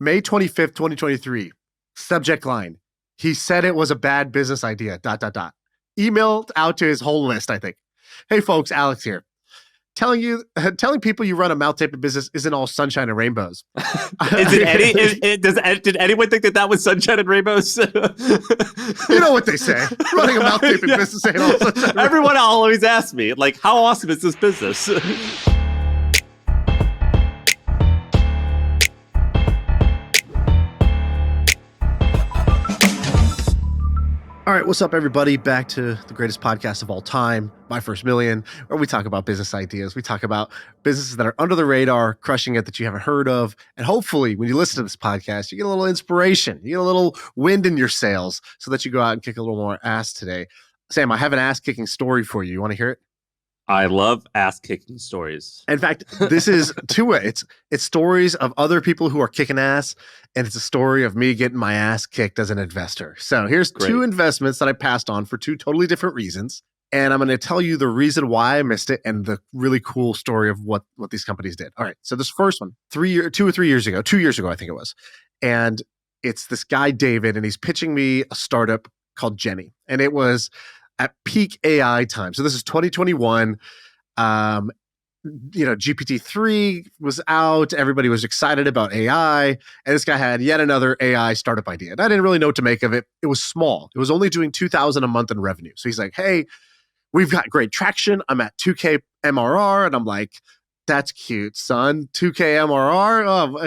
May 25th, 2023. Subject line. He said it was a bad business idea, ... Emailed out to his whole list, I think. Hey folks, Alex here. Telling people you run a mouth taping business isn't all sunshine and rainbows. Did anyone think that was sunshine and rainbows? You know what they say. Running a mouth taping business ain't all sunshine. Everyone always asks me, like, how awesome is this business? All right, what's up, everybody? Back to the greatest podcast of all time, My First Million, where we talk about business ideas. We talk about businesses that are under the radar, crushing it, that you haven't heard of. And hopefully, when you listen to this podcast, you get a little inspiration. You get a little wind in your sails so that you go out and kick a little more ass today. Sam, I have an ass-kicking story for you. You want to hear it? I love ass-kicking stories. In fact, this is two-way. It's stories of other people who are kicking ass, and it's a story of me getting my ass kicked as an investor. So here's two investments that I passed on for two totally different reasons, and I'm going to tell you the reason why I missed it and the really cool story of what these companies did. All right, so this first one, 2 or 3 years ago, 2 years ago, I think it was, and it's this guy, David, and he's pitching me a startup called Jenni, and it was at peak AI time. So this is 2021. GPT-3 was out. Everybody was excited about AI. And this guy had yet another AI startup idea. And I didn't really know what to make of it. It was small. It was only doing $2,000 a month in revenue. So he's like, hey, we've got great traction. I'm at 2K MRR. And I'm like, that's cute, son. 2K MRR? Oh,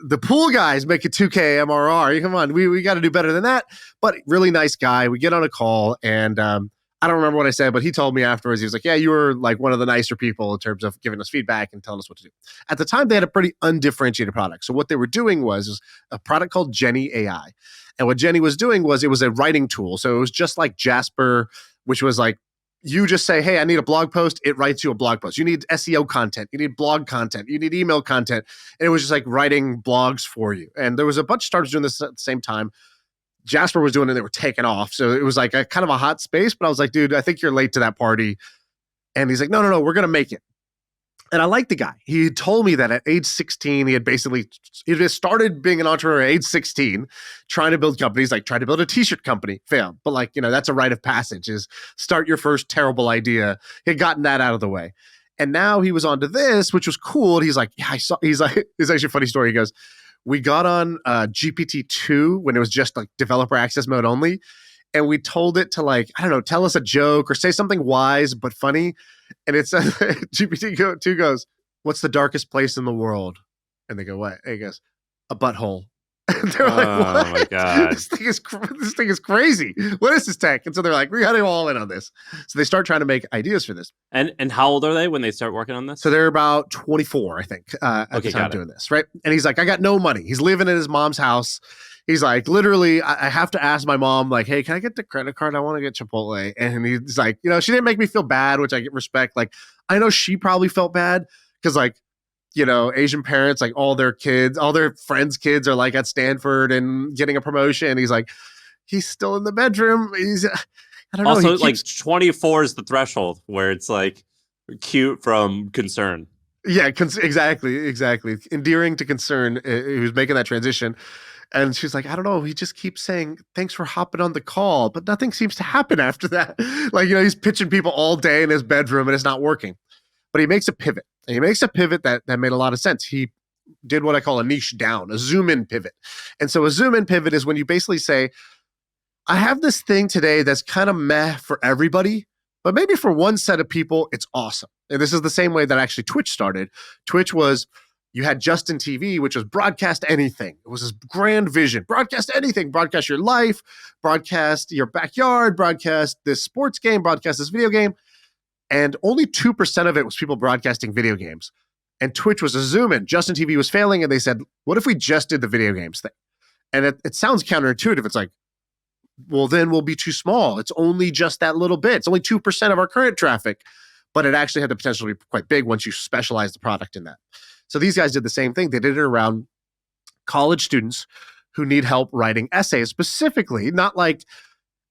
the pool guys make a 2K MRR. Come on, we got to do better than that. But really nice guy. We get on a call, and I don't remember what I said, but he told me afterwards, he was like, yeah, you were like one of the nicer people in terms of giving us feedback and telling us what to do. At the time, they had a pretty undifferentiated product. So what they were doing was a product called Jenni AI. And what Jenni was doing was it was a writing tool. So it was just like Jasper, which was like, you just say, hey, I need a blog post. It writes you a blog post. You need SEO content. You need blog content. You need email content. And it was just like writing blogs for you. And there was a bunch of startups doing this at the same time. Jasper was doing it. They were taking off. So it was like a kind of a hot space. But I was like, dude, I think you're late to that party. And he's like, no, we're going to make it. And I like the guy. He told me that at age 16, he just started being an entrepreneur at age 16, trying to build companies, like trying to build a t-shirt company, failed. But like, that's a rite of passage, is start your first terrible idea. He had gotten that out of the way. And now he was on to this, which was cool. And he's like, yeah, it's actually a funny story. He goes, we got on GPT-2 when it was just like developer access mode only. And we told it to like, I don't know, tell us a joke or say something wise but funny. And it says, GPT-2 goes, what's the darkest place in the world? And they go, what? And he goes, a butthole. And they're like, what? Oh my God. This thing is crazy. What is this tech? And so they're like, we got to go all in on this. So they start trying to make ideas for this. And how old are they when they start working on this? So they're about 24, I think, at the time doing this, right? And he's like, I got no money. He's living in his mom's house. He's like, literally, I have to ask my mom, like, hey, can I get the credit card? I want to get Chipotle. And he's like, she didn't make me feel bad, which I respect. Like, I know she probably felt bad because, like, Asian parents, like all their friends' kids are like at Stanford and getting a promotion. He's like, he's still in the bedroom. I don't know. Also, like 24 is the threshold where it's like cute from concern. Yeah, exactly. Endearing to concern. He was making that transition. And she's like, I don't know. He just keeps saying, thanks for hopping on the call. But nothing seems to happen after that. Like, he's pitching people all day in his bedroom and it's not working. But he makes a pivot. And he makes a pivot that made a lot of sense. He did what I call a niche down, a zoom in pivot. And so a zoom in pivot is when you basically say, I have this thing today that's kind of meh for everybody, but maybe for one set of people, it's awesome. And this is the same way that actually Twitch started. Twitch was, you had Justin TV, which was broadcast anything. It was this grand vision. Broadcast anything. Broadcast your life. Broadcast your backyard. Broadcast this sports game. Broadcast this video game. And only 2% of it was people broadcasting video games. And Twitch was a zoom in. Justin TV was failing. And they said, what if we just did the video games thing? And it sounds counterintuitive. It's like, well, then we'll be too small. It's only just that little bit. It's only 2% of our current traffic. But it actually had the potential to be quite big once you specialize the product in that. So these guys did the same thing. They did it around college students who need help writing essays specifically, not like,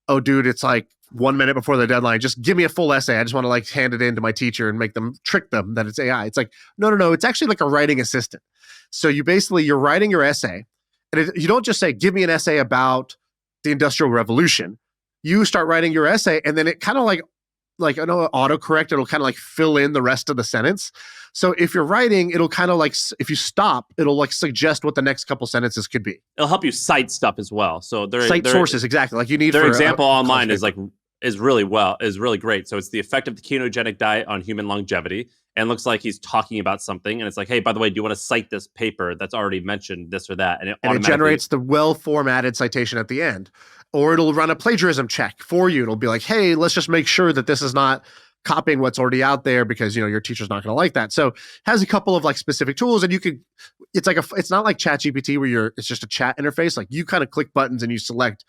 oh, dude, it's like 1 minute before the deadline. Just give me a full essay. I just want to like hand it in to my teacher and trick them that it's AI. It's like, no. It's actually like a writing assistant. So you're writing your essay, and you don't just say, give me an essay about the Industrial Revolution. You start writing your essay, and then it kind of like I know autocorrect, it'll kind of like fill in the rest of the sentence. So if you're writing, it'll kind of like, if you stop, it'll like suggest what the next couple sentences could be. It'll help you cite stuff as well. So cite sources, exactly. Like you need their for example online is really great. So it's the effect of the ketogenic diet on human longevity. And it looks like he's talking about something. And it's like, hey, by the way, do you want to cite this paper that's already mentioned this or that? And it generates the well-formatted citation at the end. Or it'll run a plagiarism check for you. It'll be like, hey, let's just make sure that this is not copying what's already out there because, you know, your teacher's not going to like that. So it has a couple of like specific tools, and it's not like ChatGPT where it's just a chat interface. Like you kind of click buttons and you select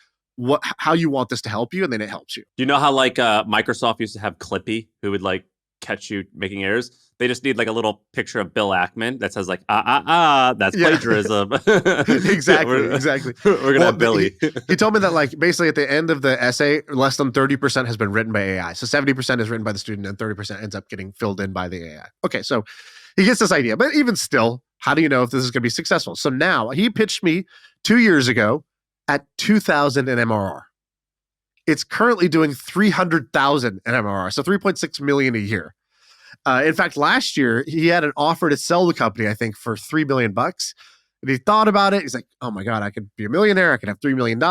how you want this to help you, and then it helps you. Do you know how like Microsoft used to have Clippy, who would like catch you making errors? They just need like a little picture of Bill Ackman that says like, that's plagiarism. Exactly. We're gonna have Billy. He told me that like basically at the end of the essay, less than 30% has been written by AI. So 70% is written by the student and 30% ends up getting filled in by the AI. Okay, so he gets this idea, but even still, how do you know if this is going to be successful? So now he pitched me 2 years ago at 2,000 in MRR. It's currently doing 300,000 in MRR, so 3.6 million a year. In fact, last year he had an offer to sell the company, I think, for $3 million. And he thought about it. He's like, "Oh my god, I could be a millionaire. I could have $3 million.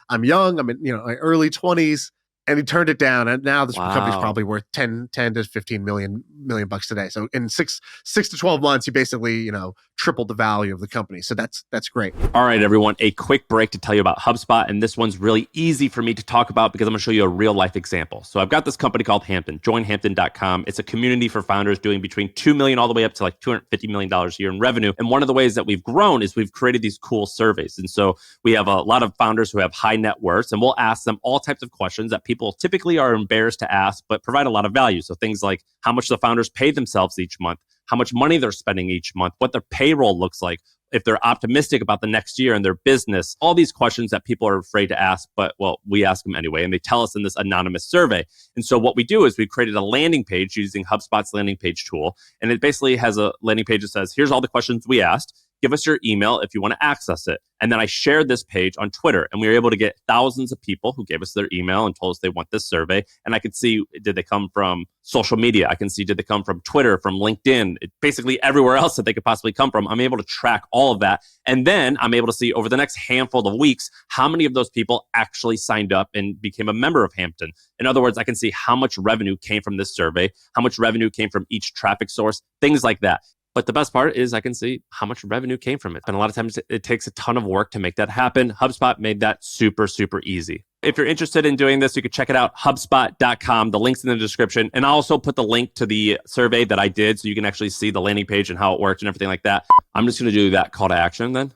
I'm young. I'm in my early 20s." And he turned it down. And now this company's probably worth 10 to 15 million bucks today. So in six to 12 months, he basically, tripled the value of the company. So that's great. All right, everyone, a quick break to tell you about HubSpot. And this one's really easy for me to talk about because I'm going to show you a real life example. So I've got this company called Hampton, joinhampton.com. It's a community for founders doing between $2 million all the way up to like $250 million a year in revenue. And one of the ways that we've grown is we've created these cool surveys. And so we have a lot of founders who have high net worths, and we'll ask them all types of questions that people typically are embarrassed to ask, but provide a lot of value. So things like how much the founders pay themselves each month, how much money they're spending each month, what their payroll looks like, if they're optimistic about the next year and their business, all these questions that people are afraid to ask, but well, we ask them anyway, and they tell us in this anonymous survey. And so what we do is we created a landing page using HubSpot's landing page tool. And it basically has a landing page that says, here's all the questions we asked. Give us your email if you want to access it. And then I shared this page on Twitter, and we were able to get thousands of people who gave us their email and told us they want this survey. And I could see, did they come from social media? I can see, did they come from Twitter, from LinkedIn, basically everywhere else that they could possibly come from. I'm able to track all of that. And then I'm able to see over the next handful of weeks, how many of those people actually signed up and became a member of Hampton. In other words, I can see how much revenue came from this survey, how much revenue came from each traffic source, things like that. But the best part is I can see how much revenue came from it. And a lot of times it takes a ton of work to make that happen. HubSpot made that super, super easy. If you're interested in doing this, you can check it out, HubSpot.com. The link's in the description. And I'll also put the link to the survey that I did so you can actually see the landing page and how it worked and everything like that. I'm just going to do that call to action then.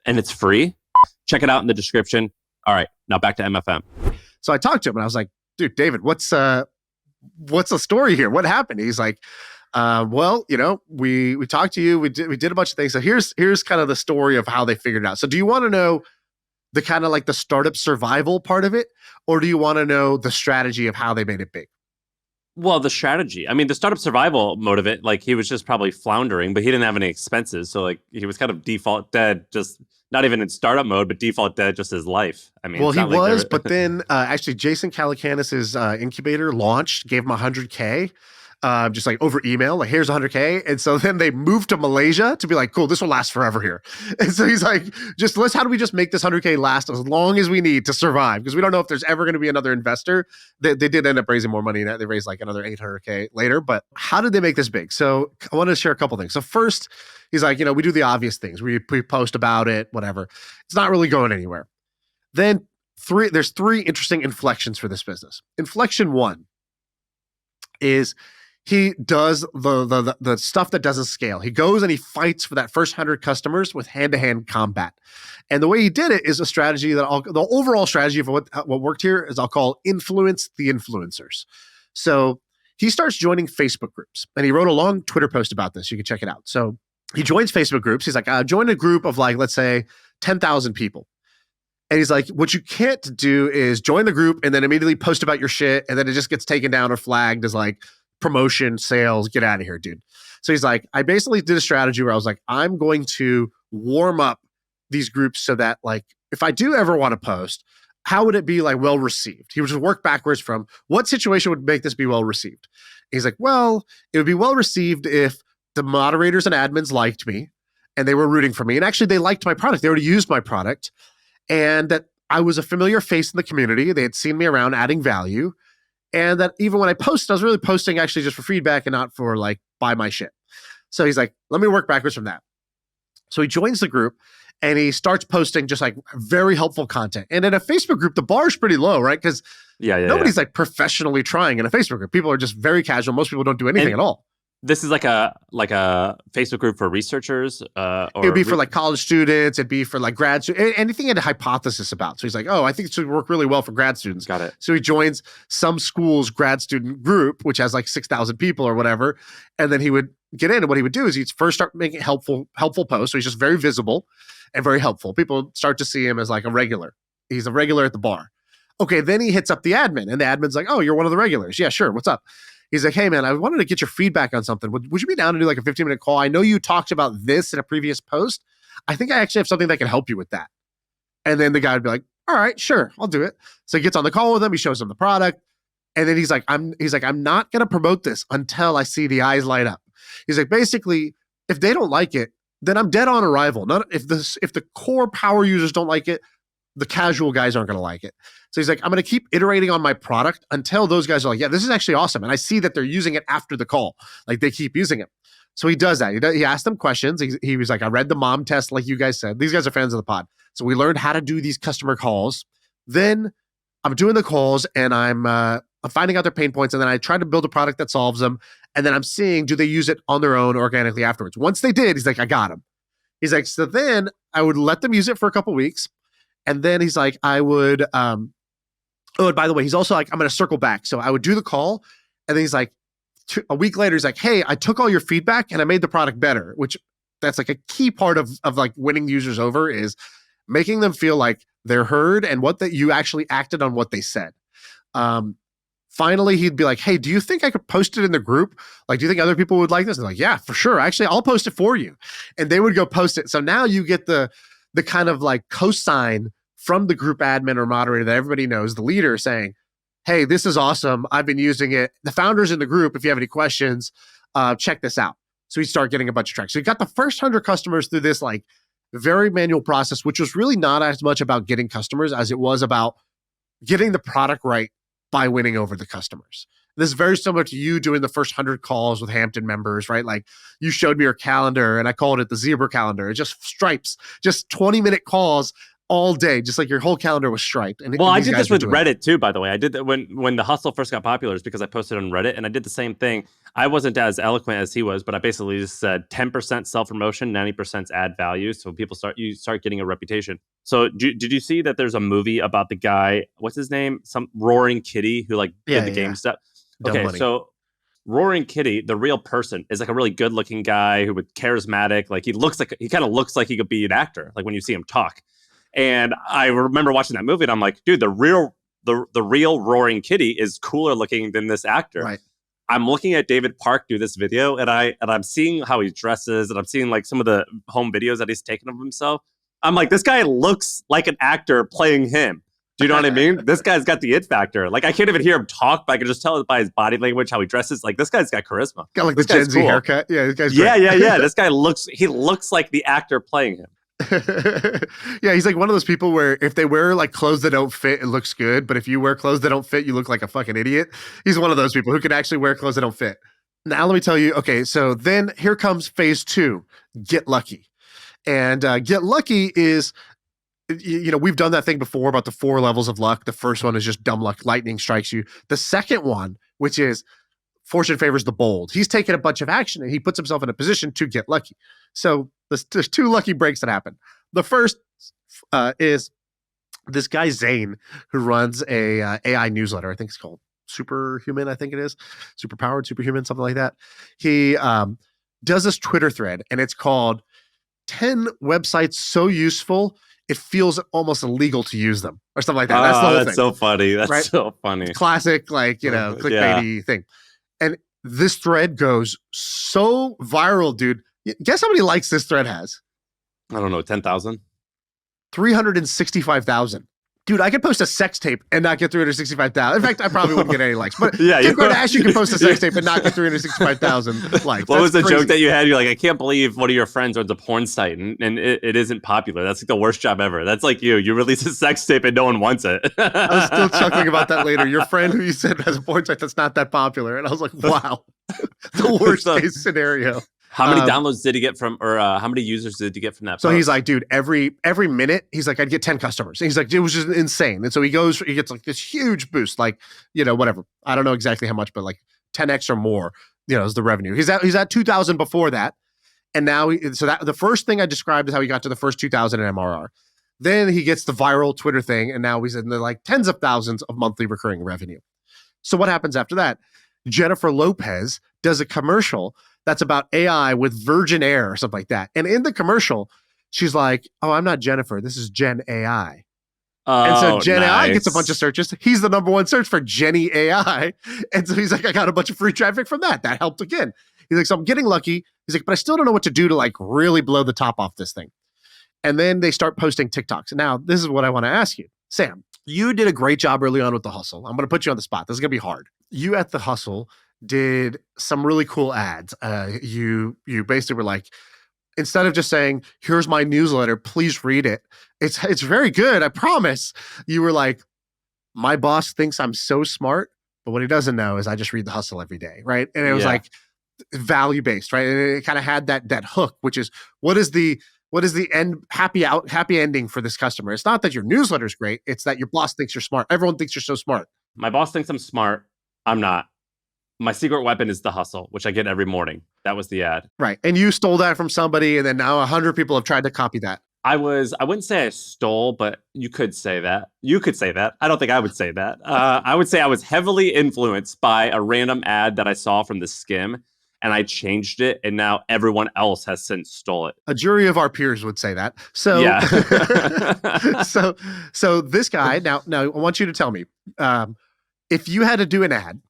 And it's free. Check it out in the description. All right, now back to MFM. So I talked to him and I was like, dude, David, what's the story here? What happened? He's like, well, we talked to you, we did a bunch of things. So here's kind of the story of how they figured it out. So do you want to know the kind of like the startup survival part of it, or do you want to know the strategy of how they made it big? Well, the strategy. I mean, the startup survival mode of it, like he was just probably floundering, but he didn't have any expenses. So like he was kind of default dead, just not even in startup mode, but default dead just his life. I mean, well, he was, but then actually Jason Calacanis' incubator launched, gave him $100K. Just like over email, like here's 100K. And so then they moved to Malaysia to be like, cool, this will last forever here. And so he's like, how do we just make this 100K last as long as we need to survive? Because we don't know if there's ever going to be another investor. They did end up raising more money. They raised like another 800K later. But how did they make this big? So I want to share a couple things. So first, he's like, we do the obvious things. We post about it, whatever. It's not really going anywhere. Then there's three interesting inflections for this business. Inflection one is he does the stuff that doesn't scale. He goes and he fights for that first 100 customers with hand-to-hand combat. And the way he did it is a strategy that the overall strategy of what worked here is I'll call influence the influencers. So he starts joining Facebook groups, and he wrote a long Twitter post about this. You can check it out. So he joins Facebook groups. He's like, join a group of like, let's say 10,000 people. And he's like, what you can't do is join the group and then immediately post about your shit, and then it just gets taken down or flagged as like promotion, sales, get out of here, dude. So he's like, I basically did a strategy where I was like, I'm going to warm up these groups so that like, if I do ever want to post, how would it be like well received? He would just work backwards from what situation would make this be well received. He's like, well, it would be well received if the moderators and admins liked me and they were rooting for me. And actually, they liked my product. They already used my product. And that I was a familiar face in the community. They had seen me around adding value. And that even when I posted, I was really posting actually just for feedback and not for like, buy my shit. So he's like, let me work backwards from that. So he joins the group and he starts posting just like very helpful content. And in a Facebook group, the bar is pretty low, right? Because nobody's like professionally trying in a Facebook group. People are just very casual. Most people don't do anything at all. This is like a Facebook group for researchers. Or it'd be for like college students. It'd be for like grad students. Anything he had a hypothesis about. So he's like, oh, I think it should work really well for grad students. Got it. So he joins some school's grad student group, which has like 6,000 people or whatever. And then he would get in. And what he would do is he'd first start making helpful posts. So he's just very visible and very helpful. People start to see him as like a regular. He's a regular at the bar. Okay, then he hits up the admin. And the admin's like, oh, you're one of the regulars. Yeah, sure. What's up? He's like, hey, man, I wanted to get your feedback on something. Would you be down to do like a 15-minute call? I know you talked about this in a previous post. I think I actually have something that can help you with that. And then the guy would be like, all right, sure, I'll do it. So he gets on the call with him. He shows him the product. And then he's like, I'm not going to promote this until I see the eyes light up. He's like, basically, if they don't like it, then I'm dead on arrival. Not if the core power users don't like it, the casual guys aren't going to like it. So he's like, I'm going to keep iterating on my product until those guys are like, yeah, this is actually awesome. And I see that they're using it after the call. Like they keep using it. So he does that. He asked them questions. He was like, I read the mom test, like you guys said. These guys are fans of the pod. So we learned how to do these customer calls. Then I'm doing the calls and I'm finding out their pain points. And then I try to build a product that solves them. And then I'm seeing, do they use it on their own organically afterwards? Once they did, he's like, I got them. He's like, so then I would let them use it for a couple weeks. And then he's like, I would, oh, and by the way, he's also like, I'm going to circle back. So I would do the call. And then he's like, a week later, he's like, hey, I took all your feedback and I made the product better, which that's like a key part of like winning users over is making them feel like they're heard and that you actually acted on what they said. Finally, he'd be like, hey, do you think I could post it in the group? Like, do you think other people would like this? And they're like, yeah, for sure. Actually, I'll post it for you. And they would go post it. So now you get the kind of like cosign from the group admin or moderator that everybody knows, the leader saying, hey, this is awesome. I've been using it. The founders in the group, if you have any questions, check this out. So he'd start getting a bunch of traction. So he got the first 100 customers through this like very manual process, which was really not as much about getting customers as it was about getting the product right by winning over the customers. This is very similar to you doing the first 100 calls with Hampton members, right? Like you showed me your calendar and I called it the zebra calendar. It just stripes, just 20-minute calls all day, just like your whole calendar was striped. And I did this with Reddit too, by the way. I did that when the hustle first got popular, is because I posted on Reddit and I did the same thing. I wasn't as eloquent as he was, but I basically just said 10% self-promotion, 90% ad value. So you start getting a reputation. So did you see that there's a movie about the guy, what's his name? Some Roaring Kitty who did the game stuff. Okay, so Roaring Kitty, the real person, is like a really good-looking guy who was charismatic. Like he kind of looks like he could be an actor, like when you see him talk. And I remember watching that movie and I'm like, dude, the real Roaring Kitty is cooler looking than this actor. Right. I'm looking at David Park do this video and I'm seeing how he dresses and I'm seeing like some of the home videos that he's taken of himself. I'm like, this guy looks like an actor playing him. Do you know what I mean? This guy's got the it factor. Like I can't even hear him talk, but I can just tell by his body language how he dresses. Like this guy's got charisma. Got like this Gen Z haircut. Yeah, this guy's great. Yeah. This guy looks like the actor playing him. Yeah, he's like one of those people where if they wear like clothes that don't fit, it looks good. But if you wear clothes that don't fit, you look like a fucking idiot. He's one of those people who can actually wear clothes that don't fit. Now, let me tell you. Okay, so then here comes phase 2, get lucky. And get lucky is, we've done that thing before about the 4 levels of luck. The first one is just dumb luck. Lightning strikes you. The second one, which is fortune favors the bold. He's taken a bunch of action and he puts himself in a position to get lucky. So there's 2 lucky breaks that happen. The first is this guy Zane, who runs a AI newsletter. I think it's called Superhuman. I think it is Superpowered, Superhuman, something like that. He does this Twitter thread, and it's called 10 websites so useful it feels almost illegal to use them, or something like that. That's the whole thing. So funny. That's right? so funny. Classic, clickbaity thing. And This thread goes so viral, dude. Guess how many likes this thread has? I don't know, 10,000? 365,000. Dude, I could post a sex tape and not get 365,000. In fact, I probably wouldn't get any likes. But yeah, Kim Kardashian can post a sex tape and not get 365,000 likes. What was the joke that you had? You're like, I can't believe one of your friends runs a porn site and it isn't popular. That's like the worst job ever. That's like you. You release a sex tape and no one wants it. I was still chuckling about that later. Your friend who you said has a porn site that's not that popular. And I was like, wow, the worst case scenario. How many downloads did he get from, or how many users did he get from that So post? he's like, dude, every minute, he's like, I'd get 10 customers. And he's like, it was just insane. And so he gets like this huge boost, like, whatever. I don't know exactly how much, but like 10x or more, is the revenue. He's at 2,000 before that. And now, the first thing I described is how he got to the first 2,000 in MRR. Then he gets the viral Twitter thing. And now he's in the like tens of thousands of monthly recurring revenue. So what happens after that? Jennifer Lopez does a commercial that's about AI with Virgin Air or something like that. And in the commercial, she's like, oh, I'm not Jennifer. This is Jenn AI. And so Jenn AI gets a bunch of searches. He's the number one search for Jenni AI. And so he's like, I got a bunch of free traffic from that. That helped again. He's like, so I'm getting lucky. He's like, but I still don't know what to do to like really blow the top off this thing. And then they start posting TikToks. Now, this is what I want to ask you. Sam, you did a great job early on with The Hustle. I'm going to put you on the spot. This is going to be hard. You at The Hustle did some really cool ads. You basically were like, instead of just saying, here's my newsletter, please read it. It's very good, I promise. You were like, my boss thinks I'm so smart, but what he doesn't know is I just read The Hustle every day, right? And it was like value-based, right? And it kind of had that hook, which is what is the happy ending for this customer? It's not that your newsletter is great, it's that your boss thinks you're smart. Everyone thinks you're so smart. My boss thinks I'm smart. I'm not. My secret weapon is The Hustle, which I get every morning. That was the ad. Right. And you stole that from somebody, and then now 100 people have tried to copy that. I wouldn't say I stole, but you could say that. You could say that. I don't think I would say that. I would say I was heavily influenced by a random ad that I saw from the Skim, and I changed it, and now everyone else has since stole it. A jury of our peers would say that. So, yeah. so this guy, now I want you to tell me, if you had to do an ad,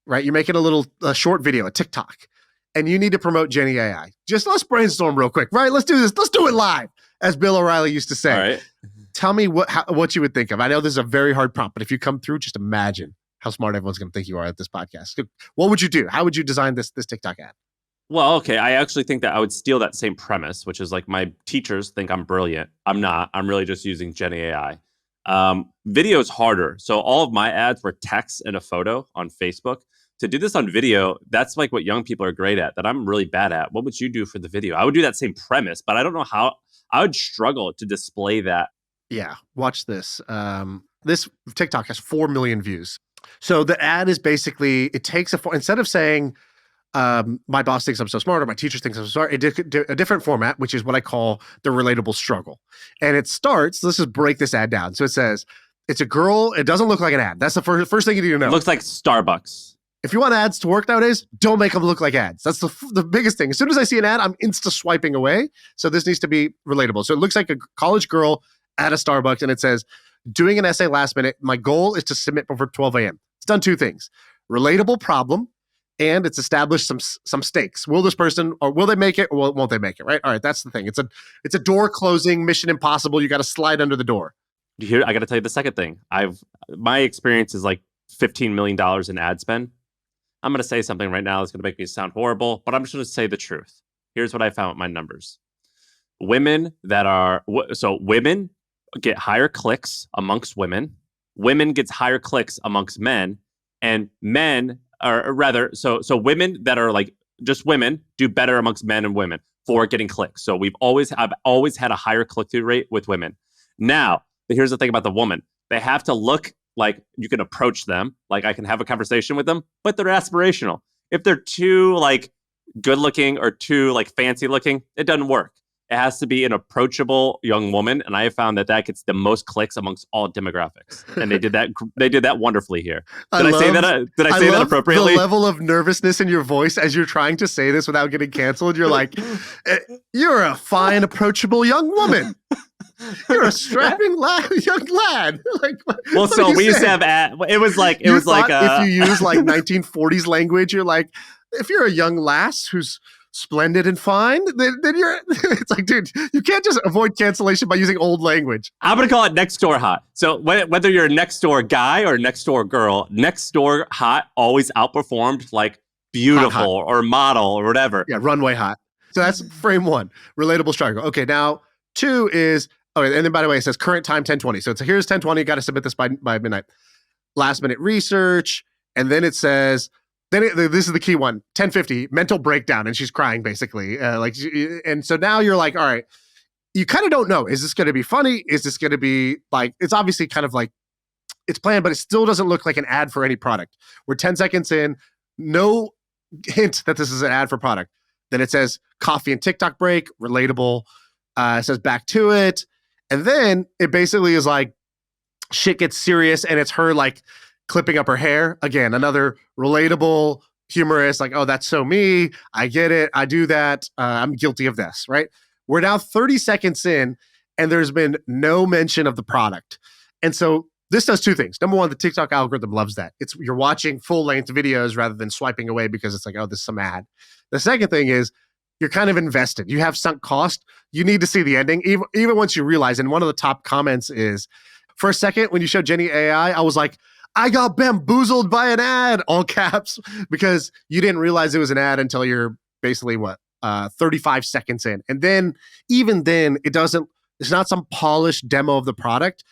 right? You're making a short video, a TikTok, and you need to promote Jenni AI. Just let's brainstorm real quick, right? Let's do this. Let's do it live, as Bill O'Reilly used to say. All right. Tell me what you would think of. I know this is a very hard prompt, but if you come through, just imagine how smart everyone's going to think you are at this podcast. What would you do? How would you design this TikTok ad? Well, okay. I actually think that I would steal that same premise, which is like my teachers think I'm brilliant. I'm not. I'm really just using Jenni AI. Video is harder. So all of my ads were text and a photo on Facebook. To do this on video, that's like what young people are great at, that I'm really bad at. What would you do for the video? I would do that same premise, but I don't know how. I would struggle to display that. Yeah, watch this. This TikTok has 4 million views. So the ad is basically, it takes instead of saying, my boss thinks I'm so smart or my teacher thinks I'm so smart, a different format, which is what I call the relatable struggle. And it starts, let's just break this ad down. So it says, it's a girl, it doesn't look like an ad. That's the first thing you need to know. It looks like Starbucks. If you want ads to work nowadays, don't make them look like ads. That's the biggest thing. As soon as I see an ad, I'm insta swiping away. So this needs to be relatable. So it looks like a college girl at a Starbucks, and it says, doing an essay last minute. My goal is to submit before 12 a.m. It's done 2 things. Relatable problem, and it's established some stakes. Will this person, or will they make it, or won't they make it, right? All right, that's the thing. It's a door closing, Mission Impossible. You got to slide under the door. Here, I got to tell you the second thing. My experience is like $15 million in ad spend. I'm going to say something right now that's going to make me sound horrible, but I'm just going to say the truth. Here's what I found with my numbers. Women get higher clicks amongst women. Women gets higher clicks amongst men, and men are rather, so women that are like just women do better amongst men and women for getting clicks. So I've always had a higher click-through rate with women. Now, here's the thing about the woman. They have to look like you can approach them, like I can have a conversation with them, but they're aspirational. If they're too like good looking or too like fancy looking, it doesn't work. It has to be an approachable young woman, and I have found that gets the most clicks amongst all demographics. And they did that. They did that wonderfully here. Did I say that appropriately? The level of nervousness in your voice as you're trying to say this without getting canceled. You're like, you're a fine, approachable young woman. You're a strapping young lad. Like, well, what are so you we used to saying? have it was like You thought if you use like 1940s language, you're like, if you're a young lass who's splendid and fine, then you're. It's like, dude, you can't just avoid cancellation by using old language. I'm gonna call it next door hot. So whether you're a next door guy or next door girl, next door hot always outperformed like beautiful Hot. or model or whatever. Yeah, runway hot. So that's frame one, relatable struggle. Okay, now two is, oh, and then by the way, it says current time 10:20. So it's here's 10:20, got to submit this by midnight. Last minute research. And then it says, this is the key one, 10:50, mental breakdown. And she's crying basically. And so now you're like, all right, you kind of don't know. Is this going to be funny? Is this going to be like, it's obviously kind of like, it's planned, but it still doesn't look like an ad for any product. We're 10 seconds in, no hint that this is an ad for product. Then it says coffee and TikTok break, relatable. It says back to it. And then it basically is like shit gets serious and it's her like clipping up her hair. Again, another relatable, humorous, like, oh, that's so me. I get it. I do that. I'm guilty of this, right? We're now 30 seconds in and there's been no mention of the product. And so this does two things. Number one, the TikTok algorithm loves that. You're watching full length videos rather than swiping away because it's like, oh, this is some ad. The second thing is you're kind of invested. You have sunk cost. You need to see the ending, even once you realize. And one of the top comments is, for a second, when you showed Jenni AI, I was like, I got bamboozled by an ad, all caps, because you didn't realize it was an ad until you're basically 35 seconds in. And then, even then, it's not some polished demo of the product.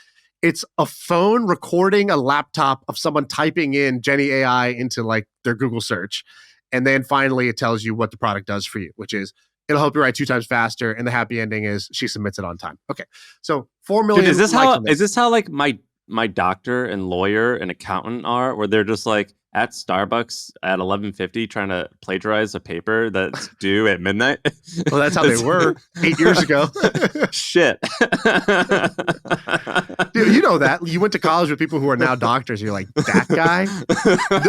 It's a phone recording a laptop of someone typing in Jenni AI into like their Google search. And then finally it tells you what the product does for you, which is it'll help you write 2 times faster. And the happy ending is she submits it on time. Okay. So 4 million. Dude, is this how like my doctor and lawyer and accountant are, where they're just like at Starbucks at 11:50 trying to plagiarize a paper that's due at midnight? Well, that's how they were 8 years ago. Shit. Dude, you know that. You went to college with people who are now doctors. You're like, that guy?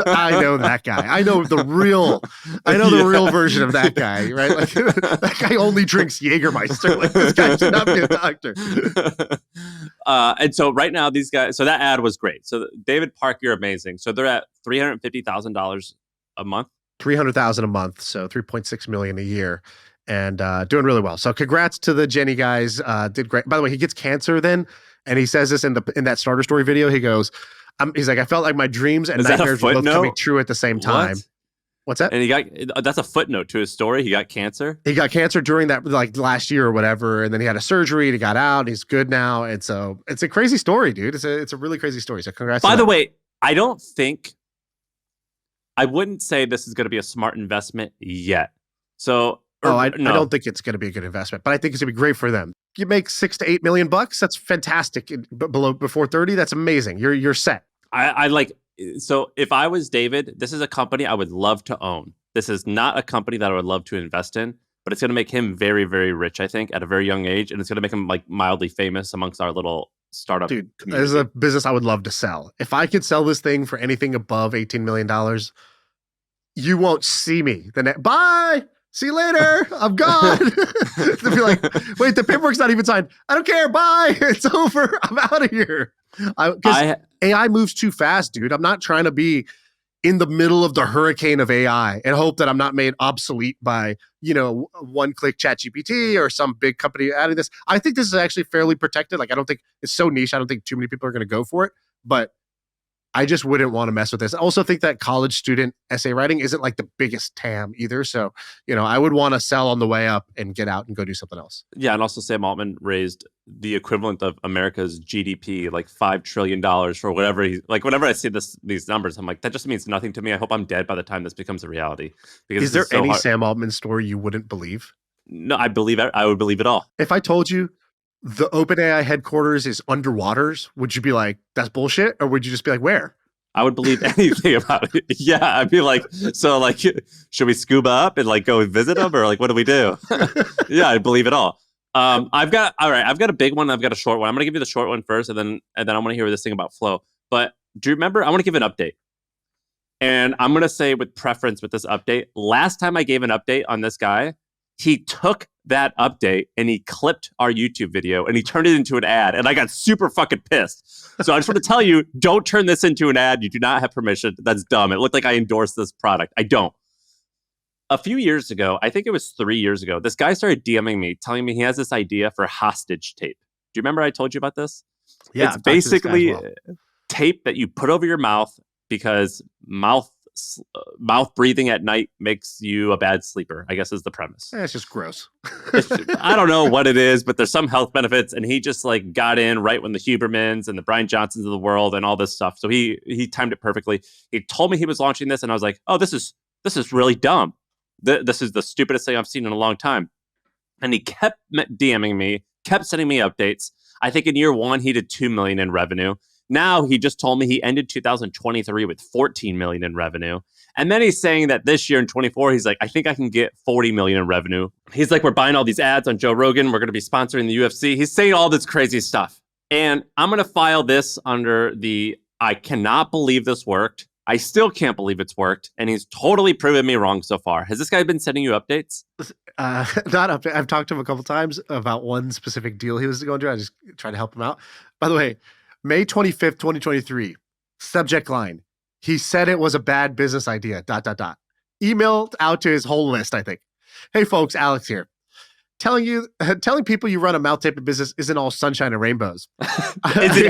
I know that guy. I know the real version of that guy, right? Like, that guy only drinks Jägermeister. Like, this guy should not be a doctor. And so right now, these guys, so that ad was great. So David Park, you're amazing. So they're at $350,000 a month. 300,000 a month, so 3.6 million a year, and doing really well. So congrats to the Jenni guys. Did great. By the way, he gets cancer then, and he says this in that starter story video. He goes, he's like, I felt like my dreams and nightmares were both coming true at the same time. What's that? And that's a footnote to his story. He got cancer. He got cancer during that, like last year or whatever, and then he had a surgery and he got out. And he's good now, and so it's a crazy story, dude. It's a really crazy story. So congrats. By the way, I wouldn't say this is going to be a smart investment yet. So, I don't think it's going to be a good investment, but I think it's going to be great for them. You make $6 to $8 million bucks. That's fantastic. Before 30, that's amazing. You're set. I like. So if I was David, this is a company I would love to own. This is not a company that I would love to invest in, but it's going to make him very, very rich, I think, at a very young age. And it's going to make him like mildly famous amongst our little startup community. There's a business I would love to sell. If I could sell this thing for anything above $18 million, you won't see me. Bye. See you later. I'm gone. To be like, wait, the paperwork's not even signed. I don't care. Bye. It's over. I'm out of here. Because AI moves too fast, dude. I'm not trying to be in the middle of the hurricane of AI and hope that I'm not made obsolete by, one-click ChatGPT or some big company adding this. I think this is actually fairly protected. Like, I don't think it's so niche. I don't think too many people are going to go for it. But I just wouldn't want to mess with this. I also think that college student essay writing isn't like the biggest TAM either. So, I would want to sell on the way up and get out and go do something else. Yeah. And also Sam Altman raised the equivalent of America's GDP, like $5 trillion for whatever whenever I see these numbers, I'm like, that just means nothing to me. I hope I'm dead by the time this becomes a reality. Because is there any Sam Altman story you wouldn't believe? No, I would believe it all. If I told you the OpenAI headquarters is underwaters, would you be like, that's bullshit? Or would you just be like, where? I would believe anything about it. Yeah, I'd be like, so like, should we scuba up and like go visit them, or like, what do we do? Yeah, I'd believe it all. I've got a big one. I've got a short one. I'm gonna give you the short one first, and then I want to hear this thing about flow. But do you remember? I want to give an update, and I'm gonna say with preference with this update. Last time I gave an update on this guy, he took that update and he clipped our YouTube video and he turned it into an ad. And I got super fucking pissed. So I just want to tell you, don't turn this into an ad. You do not have permission. That's dumb. It looked like I endorsed this product. I don't. A few years ago, I think it was 3 years ago, this guy started DMing me, telling me he has this idea for hostage tape. Do you remember I told you about this? Yeah, it's basically tape that you put over your mouth because mouth breathing at night makes you a bad sleeper, I guess is the premise. It's just gross. I don't know what it is, but there's some health benefits. And he just like got in right when the Hubermans and the Brian Johnsons of the world and all this stuff. So he timed it perfectly. He told me he was launching this and I was like, oh, this is really dumb. This is the stupidest thing I've seen in a long time. And he kept DMing me, kept sending me updates. I think in year one, he did 2 million in revenue. Now he just told me he ended 2023 with 14 million in revenue. And then he's saying that this year in 24, he's like, I think I can get 40 million in revenue. He's like, we're buying all these ads on Joe Rogan. We're going to be sponsoring the UFC. He's saying all this crazy stuff. And I'm going to file this under the, I cannot believe this worked. I still can't believe it's worked. And he's totally proven me wrong so far. Has this guy been sending you updates? Not update. I've talked to him a couple times about one specific deal he was going to. I just tried to help him out. By the way, May 25th, 2023, subject line. He said it was a bad business idea, ... Emailed out to his whole list, I think. Hey, folks, Alex here. Telling people you run a mouth taping business isn't all sunshine and rainbows. Did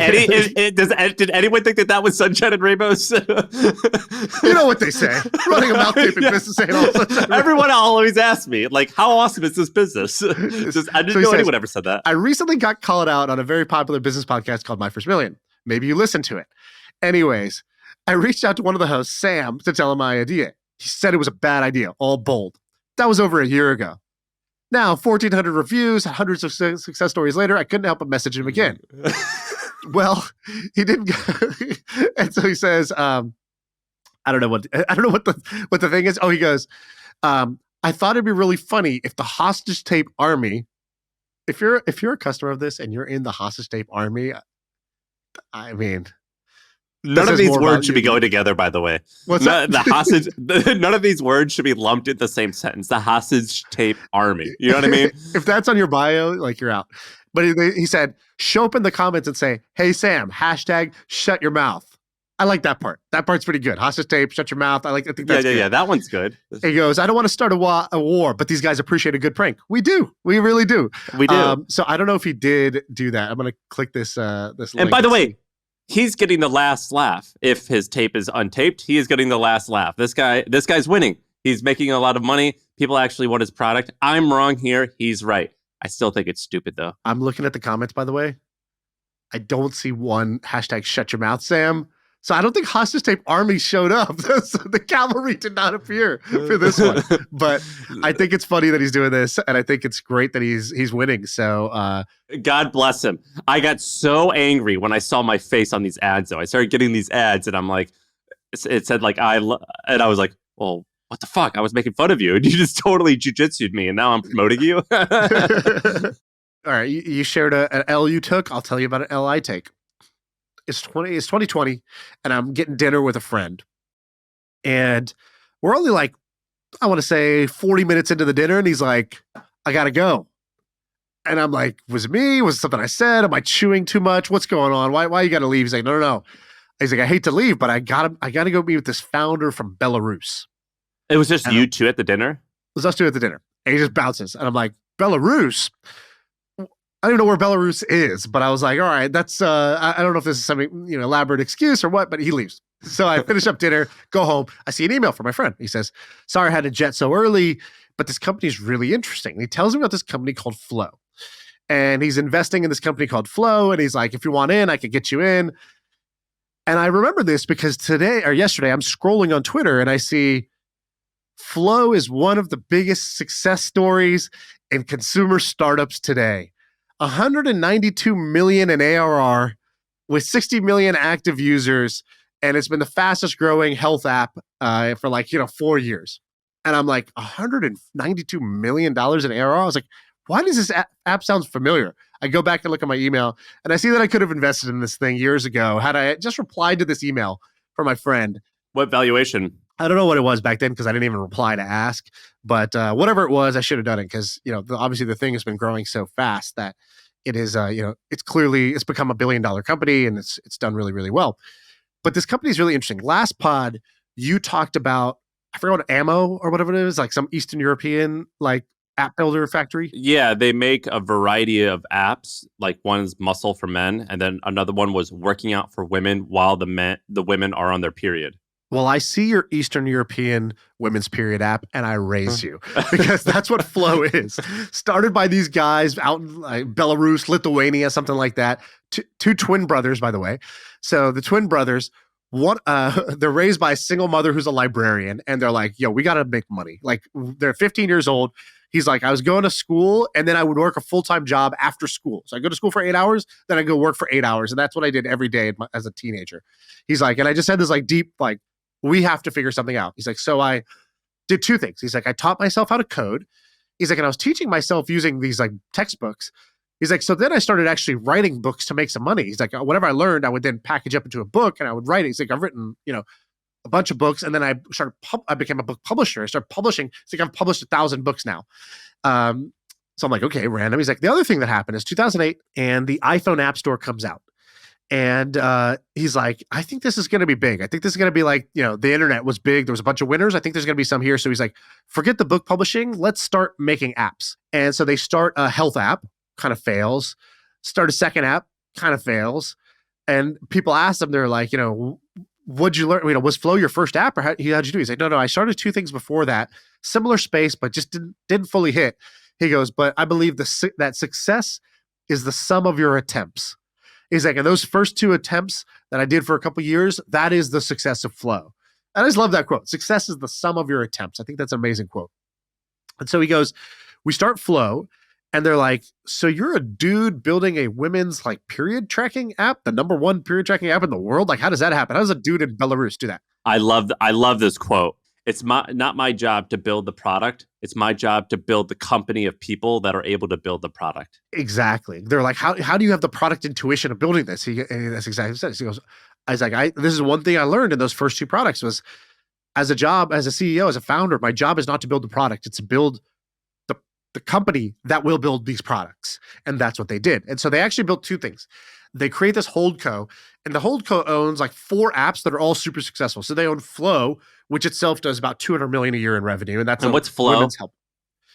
anyone think that was sunshine and rainbows? You know what they say. Running a mouth taping business ain't all sunshine. Everyone always asks me, like, how awesome is this business? I didn't know anyone ever said that. I recently got called out on a very popular business podcast called My First Million. Maybe you listen to it. Anyways, I reached out to one of the hosts, Sam, to tell him my idea. He said it was a bad idea, all bold. That was over a year ago. Now, 1,400 reviews, hundreds of success stories later, I couldn't help but message him again. Well, he didn't. And so he says, I don't know what the thing is. Oh, he goes, I thought it'd be really funny if the hostage tape army, if you're a customer of this and you're in the hostage tape army, I mean, none of these words should be going together, by the way. What's that? The hostage, none of these words should be lumped in the same sentence. The hostage tape army. You know what I mean? If that's on your bio, like, you're out. But he said, show up in the comments and say, hey, Sam, hashtag shut your mouth. I like that part. That part's pretty good. Hostage tape, shut your mouth. I think that's good. Yeah, that one's good. He goes, I don't want to start a war, but these guys appreciate a good prank. We do. We really do. We do. So I don't know if he did do that. I'm going to click this link. And by the way, he's getting the last laugh. If his tape is untaped, he is getting the last laugh. This guy's winning. He's making a lot of money. People actually want his product. I'm wrong here. He's right. I still think it's stupid, though. I'm looking at the comments, by the way. I don't see one hashtag shut your mouth, Sam. So I don't think hostage tape army showed up. The cavalry did not appear for this one. But I think it's funny that he's doing this, and I think it's great that he's winning. So God bless him. I got so angry when I saw my face on these ads, though. I started getting these ads, and I'm like, it said like I was like, well, what the fuck? I was making fun of you, and you just totally jujitsu'd me, and now I'm promoting you. All right, you shared an L you took. I'll tell you about an L I take. It's 2020, and I'm getting dinner with a friend. And we're only like, I want to say 40 minutes into the dinner, and he's like, I got to go. And I'm like, was it me? Was it something I said? Am I chewing too much? What's going on? Why you got to leave? He's like, no. He's like, I hate to leave, but I got to go meet with this founder from Belarus. It was just you two at the dinner? It was us two at the dinner. And he just bounces. And I'm like, Belarus? I don't even know where Belarus is, but I was like, all right, that's, I don't know if this is some elaborate excuse or what, but he leaves. So I finish up dinner, go home. I see an email from my friend. He says, sorry I had to jet so early, but this company is really interesting. And he tells me about this company called Flow. And he's investing in this company called Flow. And he's like, if you want in, I could get you in. And I remember this because yesterday, I'm scrolling on Twitter and I see Flow is one of the biggest success stories in consumer startups today. 192 million in ARR with 60 million active users. And it's been the fastest growing health app for 4 years. And I'm like, $192 million in ARR? I was like, why does this app sound familiar? I go back and look at my email and I see that I could have invested in this thing years ago had I just replied to this email from my friend. What valuation? I don't know what it was back then because I didn't even reply to ask. But whatever it was, I should have done it because obviously the thing has been growing so fast that it is it's become $1 billion company and it's done really really well. But this company is really interesting. Last pod, you talked about, I forgot what ammo or whatever it is, like some Eastern European like app builder factory. Yeah, they make a variety of apps. Like one's muscle for men, and then another one was working out for women while the women are on their period. Well, I see your Eastern European women's period app and I raise you because that's what Flow is. Started by these guys out in like Belarus, Lithuania, something like that. Two twin brothers, by the way. So the twin brothers, they're raised by a single mother who's a librarian, and they're like, "Yo, we got to make money." Like they're 15 years old. He's like, I was going to school and then I would work a full-time job after school. So I go to school for 8 hours, then I go work for 8 hours. And that's what I did every day as a teenager. He's like, and I just had this like deep, like, we have to figure something out. He's like, so I did two things. He's like, I taught myself how to code. He's like, and I was teaching myself using these like textbooks. He's like, so then I started actually writing books to make some money. He's like, whatever I learned, I would then package up into a book and I would write it. He's like, I've written, a bunch of books. And then I became a book publisher. I started publishing. It's like I've published 1,000 books now. So I'm like, okay, random. He's like, the other thing that happened is 2008 and the iPhone App Store comes out. And he's like, I think this is going to be big. I think this is going to be like, the internet was big. There was a bunch of winners. I think there's going to be some here. So he's like, forget the book publishing. Let's start making apps. And so they start a health app, kind of fails. Start a second app, kind of fails. And people ask them, they're like, what'd you learn? Was Flow your first app or how'd you do? He's like, no, I started two things before that, similar space, but just didn't fully hit. He goes, but I believe that success is the sum of your attempts. He's like, and those first two attempts that I did for a couple of years, that is the success of Flow. And I just love that quote. Success is the sum of your attempts. I think that's an amazing quote. And so he goes, we start Flow, and they're like, so you're a dude building a women's like period tracking app, the number one period tracking app in the world? Like, how does that happen? How does a dude in Belarus do that? I love this quote. It's not my job to build the product. It's my job to build the company of people that are able to build the product. Exactly. They're like, how do you have the product intuition of building this? And that's exactly what he says. He goes, I was like, this is one thing I learned in those first two products was as a job, as a CEO, as a founder, my job is not to build the product. It's to build the company that will build these products. And that's what they did. And so they actually built two things. They create this holdco, and the holdco owns like 4 apps that are all super successful. So they own Flow, which itself does about 200 million a year in revenue. And that's what's Flow? Women's health.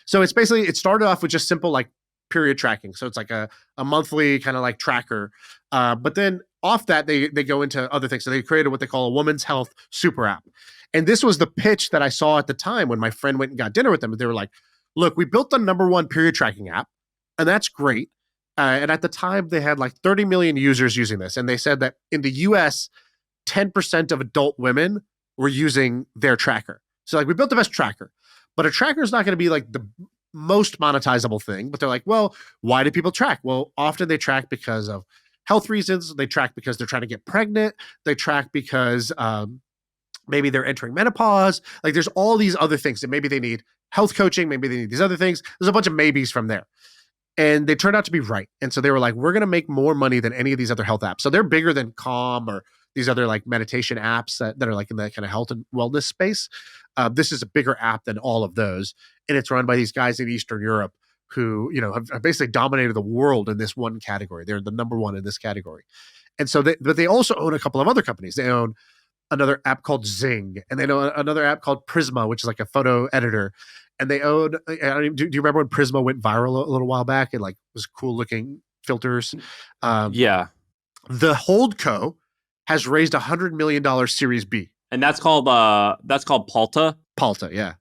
So it's basically, it started off with just simple like period tracking. So it's like a monthly kind of like tracker. But then off that, they go into other things. So they created what they call a women's health super app. And this was the pitch that I saw at the time when my friend went and got dinner with them. They were like, look, we built the number one period tracking app, and that's great. And at the time, they had like 30 million users using this. And they said that in the US, 10% of adult women were using their tracker. So like we built the best tracker, but a tracker is not going to be like the most monetizable thing. But they're like, well, why do people track? Well, often they track because of health reasons. They track because they're trying to get pregnant. They track because maybe they're entering menopause. Like there's all these other things that maybe they need health coaching. Maybe they need these other things. There's a bunch of maybes from there. And they turned out to be right. And so they were like, we're going to make more money than any of these other health apps. So they're bigger than Calm or these other like meditation apps that are like in the kind of health and wellness space. This is a bigger app than all of those. And it's run by these guys in Eastern Europe who, have basically dominated the world in this one category. They're the number one in this category. And so but they also own a couple of other companies. They own another app called Zing, and they own another app called Prisma, which is like a photo editor. And they own, do you remember when Prisma went viral a little while back and like was cool looking filters? Yeah. The Holdco has raised $100 million Series B. And that's called Palta? Palta, yeah.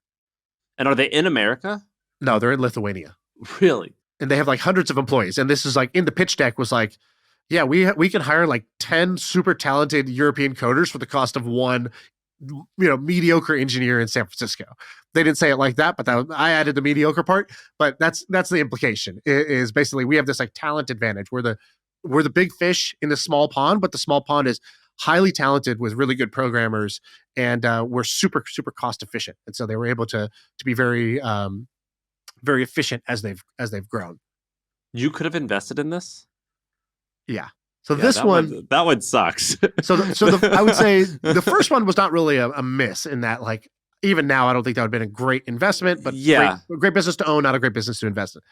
And are they in America? No, they're in Lithuania. Really? And they have like hundreds of employees. And this is like in the pitch deck was like, yeah, we can hire like 10 super talented European coders for the cost of one mediocre engineer in San Francisco. They didn't say it like that, but I added the mediocre part. But that's the implication. Is basically we have this like talent advantage. We're the big fish in the small pond, but the small pond is highly talented with really good programmers, and we're super super cost efficient. And so they were able to be very very efficient as they've grown. You could have invested in this? Yeah. So Yeah, this one, that one sucks. I would say the first one was not really a miss in that, like, even now, I don't think that would have been a great investment, but Yeah. great business to own, not a great business to invest in.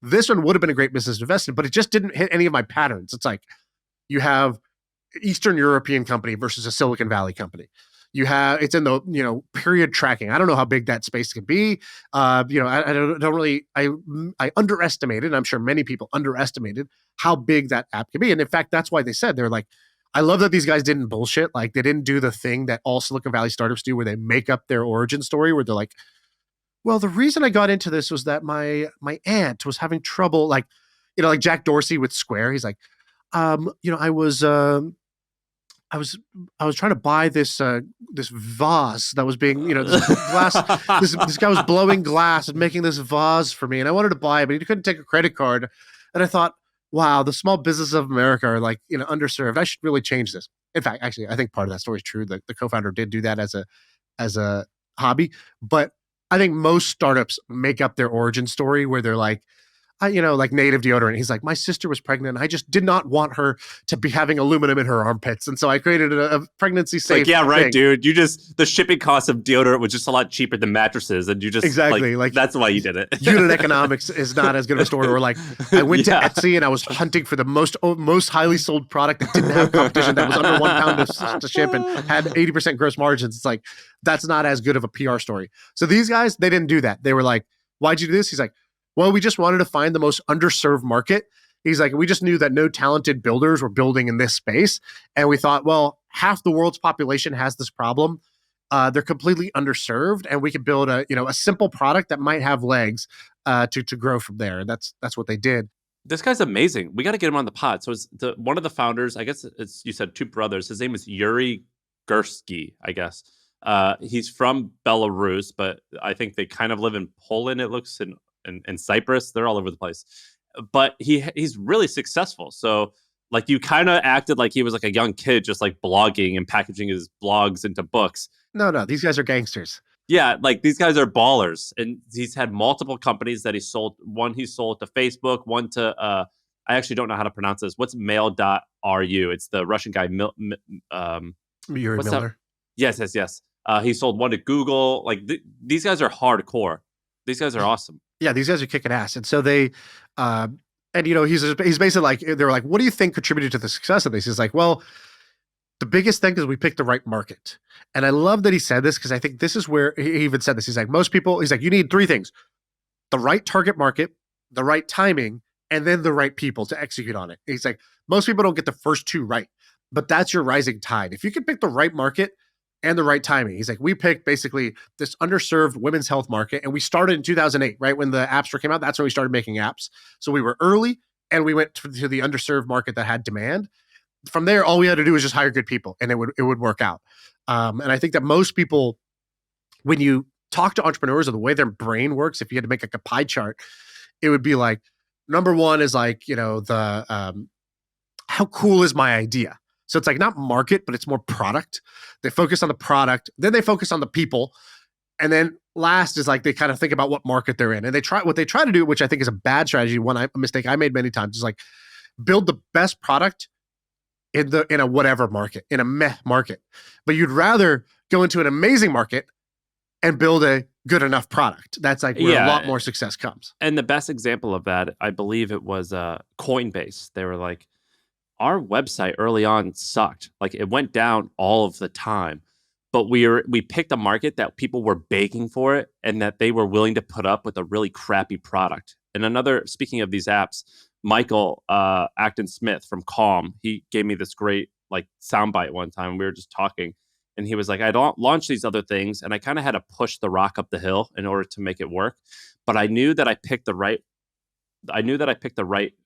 This one would have been a great business to invest in, but it just didn't hit any of my patterns. It's like you have Eastern European company versus a Silicon Valley company. You have it's in the period tracking. I don't know how big that space could be. I don't really. I underestimated. I'm sure many people underestimated how big that app could be. And in fact, that's why they said they're like, I love that these guys didn't bullshit. Like they didn't do the thing that all Silicon Valley startups do, where they make up their origin story, where they're like, well, the reason I got into this was that my aunt was having trouble, like like Jack Dorsey with Square. He's like, I was I was trying to buy this vase that was being, this glass. This guy was blowing glass and making this vase for me, and I wanted to buy it, but he couldn't take a credit card. And I thought, wow, the small businesses of America are like underserved. I should really change this. In fact, actually, I think part of that story is true. The co-founder did do that as a hobby, but I think most startups make up their origin story where they're like, like native deodorant. He's like, my sister was pregnant. And I just did not want her to be having aluminum in her armpits. And so I created a pregnancy safe. Like, yeah, right, thing. dude. The shipping cost of deodorant was just a lot cheaper than mattresses. And you just, exactly. Like that's why you did it. Unit economics is not as good of a story. Or like, I went to Etsy and I was hunting for the most highly sold product that didn't have competition, that was under £1 to ship and had 80% gross margins. It's like, that's not as good of a PR story. So these guys, they didn't do that. They were like, why'd you do this? He's like, well, we just wanted to find the most underserved market. He's like, we just knew that no talented builders were building in this space. And we thought, well, half the world's population has this problem. They're completely underserved, and we could build a simple product that might have legs to grow from there. And that's what they did. This guy's amazing. We got to get him on the pod. So it's one of the founders, I guess you said two brothers. His name is Yuri Gursky, I guess. He's from Belarus, but I think they kind of live in Poland, it looks, and Cyprus. They're all over the place. But he's really successful. So like you kind of acted like he was like a young kid just like blogging and packaging his blogs into books. No, these guys are gangsters. Yeah, like these guys are ballers. And he's had multiple companies that he sold. One he sold to Facebook, one to I actually don't know how to pronounce this. What's mail.ru? It's the Russian guy Yuri Miller. Yes. He sold one to Google. Like these guys are hardcore. These guys are awesome. Yeah, these guys are kicking ass. And so they, he's basically like, they were like, what do you think contributed to the success of this? He's like, well, the biggest thing is we picked the right market. And I love that he said this, because I think this is where he even said this. He's like, he's like, you need three things: the right target market, the right timing, and then the right people to execute on it. He's like, most people don't get the first two right, but that's your rising tide. If you can pick the right market and the right timing. He's like, we picked basically this underserved women's health market, and we started in 2008, right when the App Store came out. That's when we started making apps. So we were early, and we went to the underserved market that had demand. From there, all we had to do was just hire good people, and it would work out. And I think that most people, when you talk to entrepreneurs or the way their brain works, if you had to make like a pie chart, it would be like, number one is like, how cool is my idea? So it's like not market, but it's more product. They focus on the product, then they focus on the people. And then last is like they kind of think about what market they're in. And what they try to do, which I think is a bad strategy, a mistake I made many times, is like build the best product in a whatever market, in a meh market. But you'd rather go into an amazing market and build a good enough product. That's like where a lot more success comes. And the best example of that, I believe it was Coinbase. They were like, our website early on sucked. Like it went down all of the time, but we picked a market that people were begging for it and that they were willing to put up with a really crappy product. And speaking of these apps, Michael Acton Smith from Calm, he gave me this great like soundbite one time. We were just talking, and he was like, I don't launch these other things, and I kind of had to push the rock up the hill in order to make it work. But I knew that I picked the right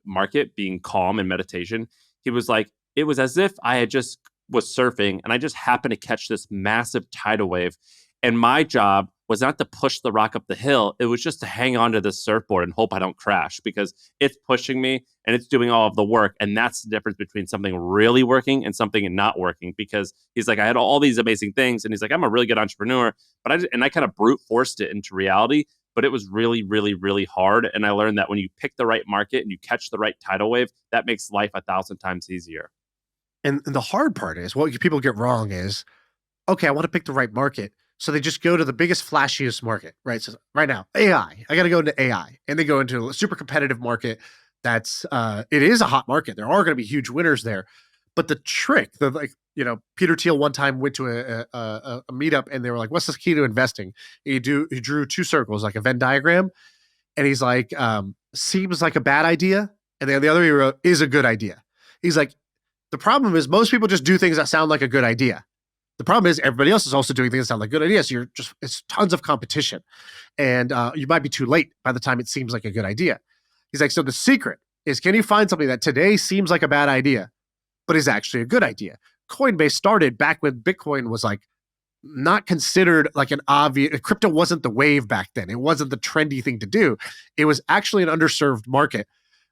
market, being calm and meditation. He was like, it was as if I had just was surfing and I just happened to catch this massive tidal wave. And my job was not to push the rock up the hill. It was just to hang on to this surfboard and hope I don't crash, because it's pushing me and it's doing all of the work. And that's the difference between something really working and something not working. Because he's like, I had all these amazing things. And he's like, I'm a really good entrepreneur, but I kind of brute forced it into reality but it was really, really, really hard. And I learned that when you pick the right market and you catch the right tidal wave, that makes life 1,000 times easier. And the hard part is what people get wrong is, okay, I want to pick the right market. So they just go to the biggest, flashiest market, right? So right now, AI, I got to go into AI, and they go into a super competitive market. That's it is a hot market. There are going to be huge winners there, but the trick, the like, Peter Thiel one time went to a meetup, and they were like, "What's the key to investing?" He drew two circles, like a Venn diagram, and he's like, "Seems like a bad idea," and then the other he wrote, "Is a good idea." He's like, the problem is most people just do things that sound like a good idea. The problem is everybody else is also doing things that sound like good ideas. So it's tons of competition, and you might be too late by the time it seems like a good idea. He's like, so the secret is, can you find something that today seems like a bad idea, but is actually a good idea? Coinbase started back when Bitcoin was like not considered like an obvious, crypto wasn't the wave back then. It wasn't the trendy thing to do. It was actually an underserved market,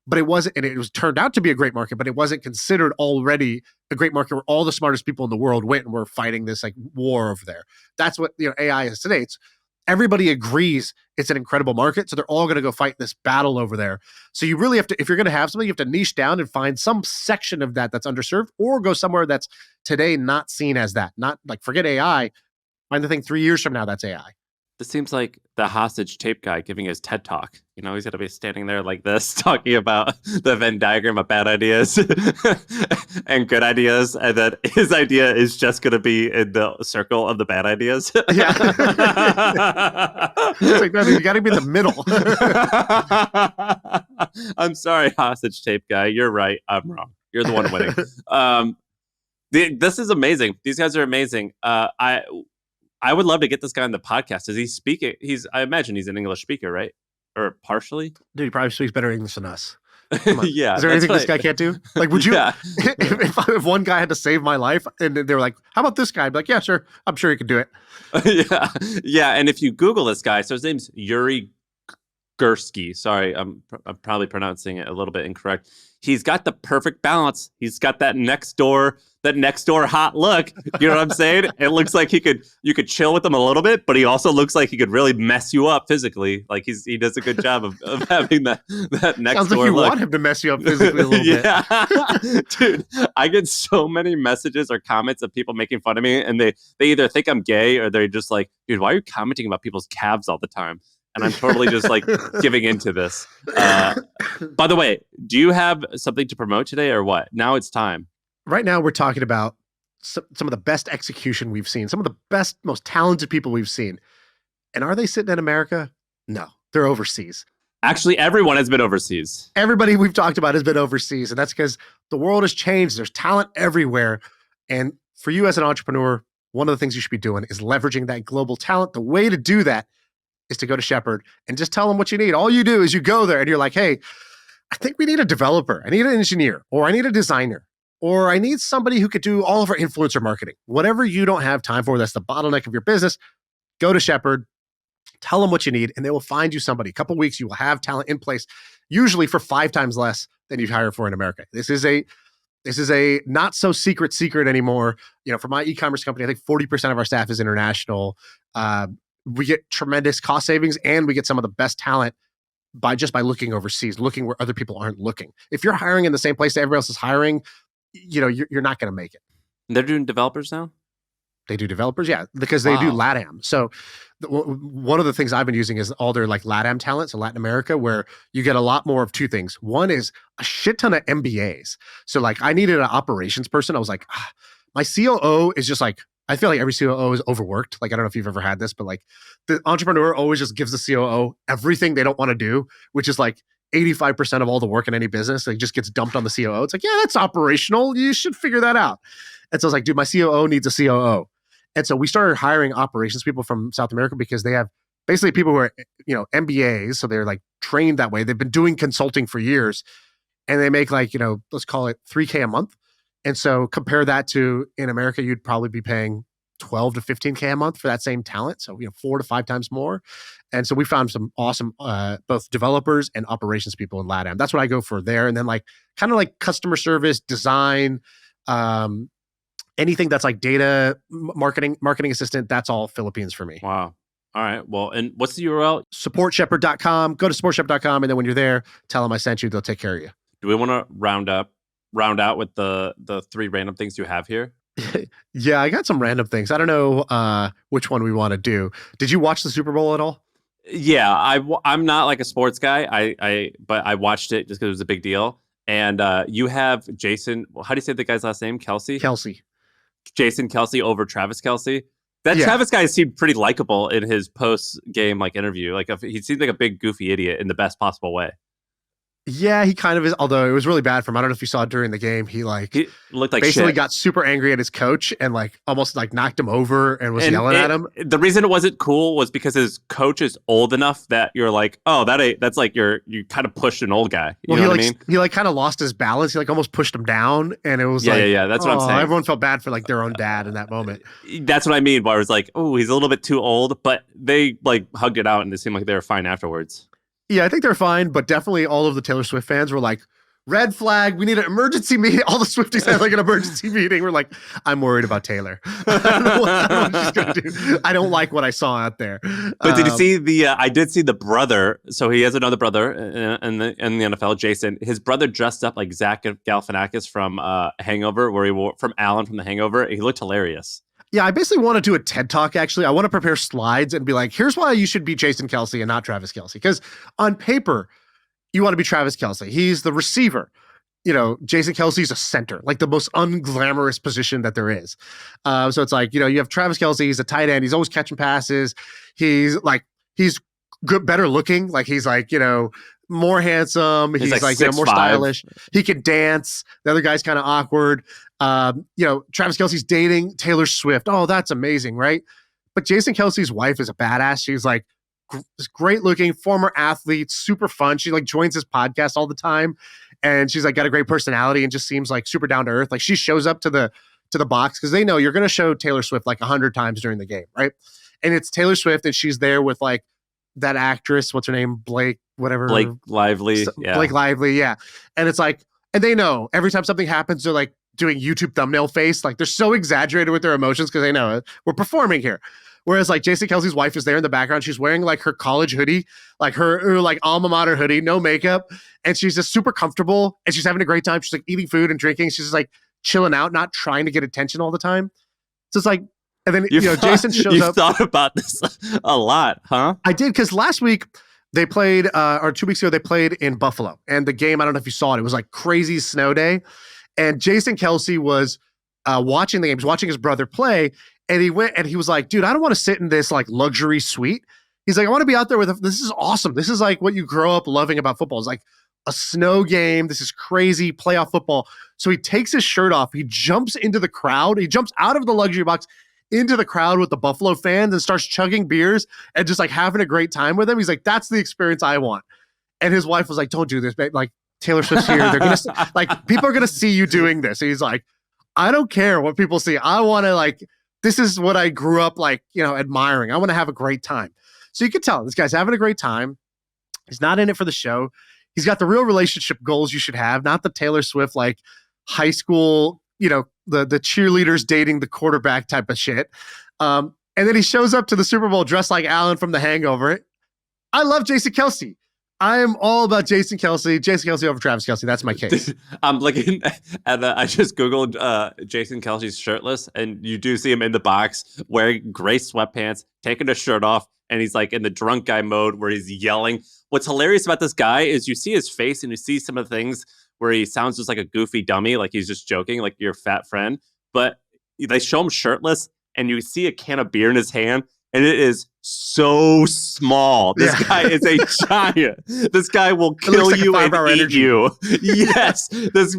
but it wasn't, and it was turned out to be a great market, but it wasn't considered already a great market where all the smartest people in the world went and were fighting this like war over there. That's what AI is today. It's everybody agrees it's an incredible market, so they're all going to go fight this battle over there. So you really have to, if you're going to have something, you have to niche down and find some section of that that's underserved, or go somewhere that's today not seen as that. Not like forget AI. Find the thing 3 years from now that's AI. This seems like the hostage tape guy giving his TED talk. He's going to be standing there like this, talking about the Venn diagram of bad ideas and good ideas. And then his idea is just going to be in the circle of the bad ideas. Yeah. It's like, no, you got to be in the middle. I'm sorry, hostage tape guy. You're right. I'm wrong. You're the one winning. This is amazing. These guys are amazing. I would love to get this guy on the podcast. Is he speaking? I imagine he's an English speaker, right? Or partially? Dude, he probably speaks better English than us. Yeah. Is there anything this guy can't do? Like, would you, Yeah. if one guy had to save my life and they were like, how about this guy? I'd be like, yeah, sure. I'm sure he could do it. Yeah. Yeah. And if you Google this guy, so his name's Yuri Gursky. Sorry, I'm probably pronouncing it a little bit incorrect. He's got the perfect balance. He's got that next door hot look. You know what I'm saying? It looks like you could chill with him a little bit, but he also looks like he could really mess you up physically. Like he does a good job of having that next Sounds door like you look. want him to mess you up physically a little bit. Yeah. Dude, I get so many messages or comments of people making fun of me, and they either think I'm gay or they're just like, dude, why are you commenting about people's calves all the time? And I'm totally just like giving into this. By the way, do you have something to promote today or what? Now it's time. Right now, we're talking about some of the best execution we've seen, some of the best, most talented people we've seen. And are they sitting in America? No, they're overseas. Actually, everyone has been overseas. Everybody we've talked about has been overseas. And that's because the world has changed. There's talent everywhere. And for you as an entrepreneur, one of the things you should be doing is leveraging that global talent. The way to do that is to go to Shepherd and just tell them what you need. All you do is you go there and you're like, hey, I think we need a developer. I need an engineer, or I need a designer, or I need somebody who could do all of our influencer marketing. Whatever you don't have time for, that's the bottleneck of your business, go to Shepherd, tell them what you need, and they will find you somebody. A couple of weeks, you will have talent in place, usually for 5 times less than you'd hire for in America. This is a not so secret anymore. For my e-commerce company, I think 40% of our staff is international. We get tremendous cost savings, and we get some of the best talent by looking overseas, looking where other people aren't looking. If you're hiring in the same place that everybody else is hiring, you're not going to make it. They're doing developers now? They do developers, yeah, because they do LATAM. So one of the things I've been using is all their like LATAM talent, so Latin America, where you get a lot more of two things. One is a shit ton of MBAs. So like I needed an operations person. I was like, my COO is just like, I feel like every COO is overworked. Like, I don't know if you've ever had this, but like the entrepreneur always just gives the COO everything they don't want to do, which is like 85% of all the work in any business. Like just gets dumped on the COO. It's like, yeah, that's operational. You should figure that out. And so I was like, dude, my COO needs a COO. And so we started hiring operations people from South America because they have basically people who are, MBAs. So they're like trained that way. They've been doing consulting for years, and they make like, let's call it $3K a month. And so compare that to in America, you'd probably be paying 12 to 15K a month for that same talent. So, 4 to 5 times more. And so we found some awesome, both developers and operations people in LATAM. That's what I go for there. And then like, kind of like customer service, design, anything that's like data marketing assistant, that's all Philippines for me. Wow. All right. Well, and what's the URL? Supportshepherd.com. Go to supportshepherd.com, and then when you're there, tell them I sent you. They'll take care of you. Do we want to round out with the three random things you have here? Yeah, I got some random things. I don't know which one we want to do. Did you watch the Super Bowl at all? Yeah, I'm not like a sports guy. But I watched it just because it was a big deal. And you have Jason. How do you say the guy's last name? Kelce. Kelce. Jason Kelce over Travis Kelce. That Yeah. Travis guy seemed pretty likable in his post game like interview. Like he seemed like a big goofy idiot in the best possible way. Yeah, he kind of is. Although it was really bad for him. I don't know if you saw it during the game. He looked like basically shit. got super angry at his coach and almost knocked him over and was yelling at him. The reason it wasn't cool was because his coach is old enough that you're like, oh, that's like you kind of pushed an old guy. You know what I mean? He kind of lost his balance. He almost pushed him down, and it was yeah. That's what I'm saying. Everyone felt bad for their own dad in that moment. That's what I mean. Where I was like, oh, he's a little bit too old, but they hugged it out and it seemed like they were fine afterwards. Yeah, I think they're fine, but definitely all of the Taylor Swift fans were like, red flag, we need an emergency meeting. All the Swifties had an emergency meeting. We're like, I'm worried about Taylor. I don't know what she's going to do. I don't like what I saw out there. But did you see I did see the brother. So he has another brother in the NFL, Jason. His brother dressed up like Zach Galifianakis from Hangover, where he wore from Alan from The Hangover. He looked hilarious. Yeah, I basically want to do a TED Talk, actually. I want to prepare slides and be like, here's why you should be Jason Kelce and not Travis Kelce. Because on paper, you want to be Travis Kelce. He's the receiver. Jason Kelce's a center, the most unglamorous position that there is. So it's you have Travis Kelce, he's a tight end. He's always catching passes. He's good, better looking. He's more handsome. He's more stylish. He can dance. The other guy's kind of awkward. Travis Kelce's dating Taylor Swift. Oh, that's amazing, right? But Jason Kelce's wife is a badass. She's this great looking former athlete, super fun. She joins his podcast all the time, and she's got a great personality and just seems super down to earth. She shows up to the box because they know you're going to show Taylor Swift 100 times during the game, right? And it's Taylor Swift, and she's there with that actress. What's her name? Blake Lively. Yeah. Blake Lively. Yeah. And it's and they know every time something happens, they're doing YouTube thumbnail face. They're so exaggerated with their emotions because they know we're performing here. Whereas Jason Kelce's wife is there in the background. She's wearing her college hoodie, her alma mater hoodie, no makeup. And she's just super comfortable and she's having a great time. She's eating food and drinking. She's just chilling out, not trying to get attention all the time. So it's and then, Jason shows up. You thought about this a lot, huh? I did, because last week they played, or 2 weeks ago, they played in Buffalo. And the game, I don't know if you saw it, it was crazy snow day. And Jason Kelce was watching the game. He was watching his brother play. And he went and he was dude, I don't want to sit in this luxury suite. He's I want to be out there this is awesome. This is what you grow up loving about football. It's a snow game. This is crazy playoff football. So he takes his shirt off. He jumps into the crowd. He jumps out of the luxury box into the crowd with the Buffalo fans and starts chugging beers and just having a great time with them. He's that's the experience I want. And his wife was don't do this, babe. Taylor Swift's here. They're going to people are going to see you doing this. And he's I don't care what people see. I want to this is what I grew up admiring. I want to have a great time. So you can tell this guy's having a great time. He's not in it for the show. He's got the real relationship goals you should have, not the Taylor Swift high school, the cheerleaders dating the quarterback type of shit. And then he shows up to the Super Bowl dressed like Alan from The Hangover. I love Jason Kelce. I am all about Jason Kelce. Jason Kelce over Travis Kelce. That's my case. I'm looking at I just Googled Jason Kelce's shirtless, and you do see him in the box wearing gray sweatpants, taking his shirt off, and he's in the drunk guy mode where he's yelling. What's hilarious about this guy is you see his face and you see some of the things where he sounds just like a goofy dummy, he's just joking, your fat friend. But they show him shirtless, and you see a can of beer in his hand, and it is so small. This guy is a giant. This guy will kill you and eat you. Yes. This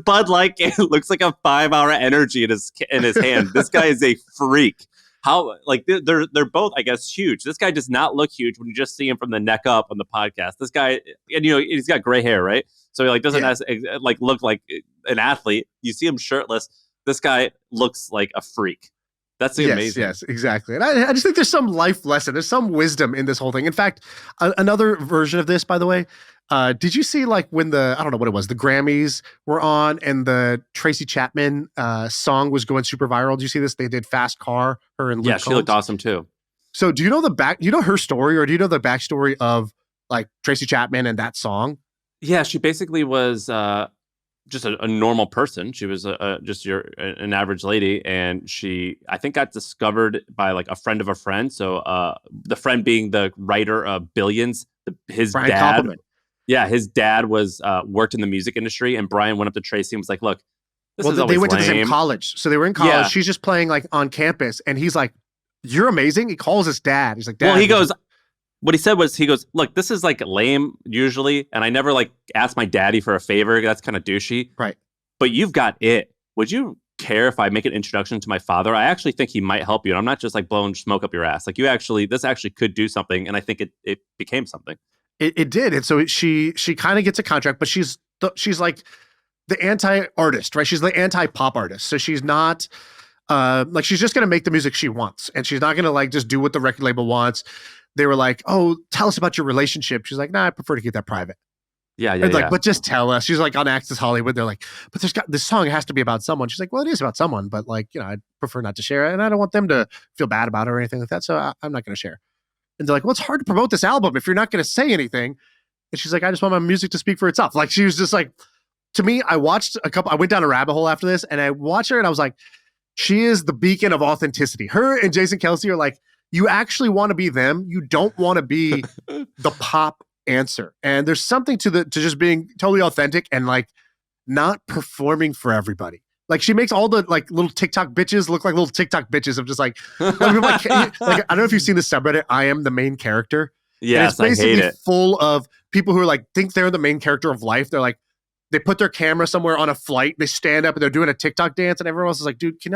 Bud Light looks like a 5-hour energy in his hand. This guy is a freak. How they're both, I guess, huge. This guy does not look huge when you just see him from the neck up on the podcast. This guy, and he's got gray hair, right? So he doesn't look like an athlete. You see him shirtless. This guy looks like a freak. That's amazing. Yes, exactly. And I just think there's some life lesson. There's some wisdom in this whole thing. In fact, another version of this, by the way, did you see when I don't know what it was, the Grammys were on and the Tracy Chapman song was going super viral? Did you see this? They did Fast Car, her and Luke Combs. She looked awesome too. So do you know do you know her story, or do you know the backstory of like Tracy Chapman and that song? Yeah, she basically was just a normal person. She was just an average lady, and she I think got discovered by like a friend of a friend. So the friend being the writer of Billions, his Brian dad. Koppelman. Yeah, his dad was worked in the music industry, and Brian went up to Tracy and was like, "Look, this Well, is they always went to the same lame." college. So they were in college. Yeah. She's just playing like on campus. And he's like, "You're amazing." He calls his dad. He's like, Well, "Dad, he would you?" goes, what he said was, he goes, "Look, this is like lame usually, and I never like ask my daddy for a favor. That's kind of douchey. Right. But you've got it. Would you care if I make an introduction to my father? I actually think he might help you. And I'm not just like blowing smoke up your ass. Like this actually could do something." And I think it became something. It did. And so she kind of gets a contract, but she's like the anti-artist, right? She's the anti-pop artist. So she's not like, she's just going to make the music she wants. And she's not going to like just do what the record label wants. They were like, "Oh, tell us about your relationship." She's like, "Nah, I prefer to keep that private." Yeah, yeah, And like, yeah. "But just tell us." She's like on Access Hollywood. They're like, "But this song has to be about someone." She's like, "Well, it is about someone, but like, I'd prefer not to share it. And I don't want them to feel bad about it or anything like that. So I'm not going to share." And they're like, "Well, it's hard to promote this album if you're not going to say anything." And she's like, "I just want my music to speak for itself." Like, she was just like, to me, I went down a rabbit hole after this, and I watched her and I was like, she is the beacon of authenticity. Her and Jason Kelce are like, you actually want to be them. You don't want to be the pop answer. And there's something to just being totally authentic and like not performing for everybody. Like, she makes all the like little TikTok bitches look like little TikTok bitches of just like I don't know if you've seen the subreddit, I am the main character. And it's Yes, I hate basically it. full of people who are like, think they're the main character of life. They're like, they put their camera somewhere on a flight, they stand up and they're doing a TikTok dance, and everyone else is like, "Dude, can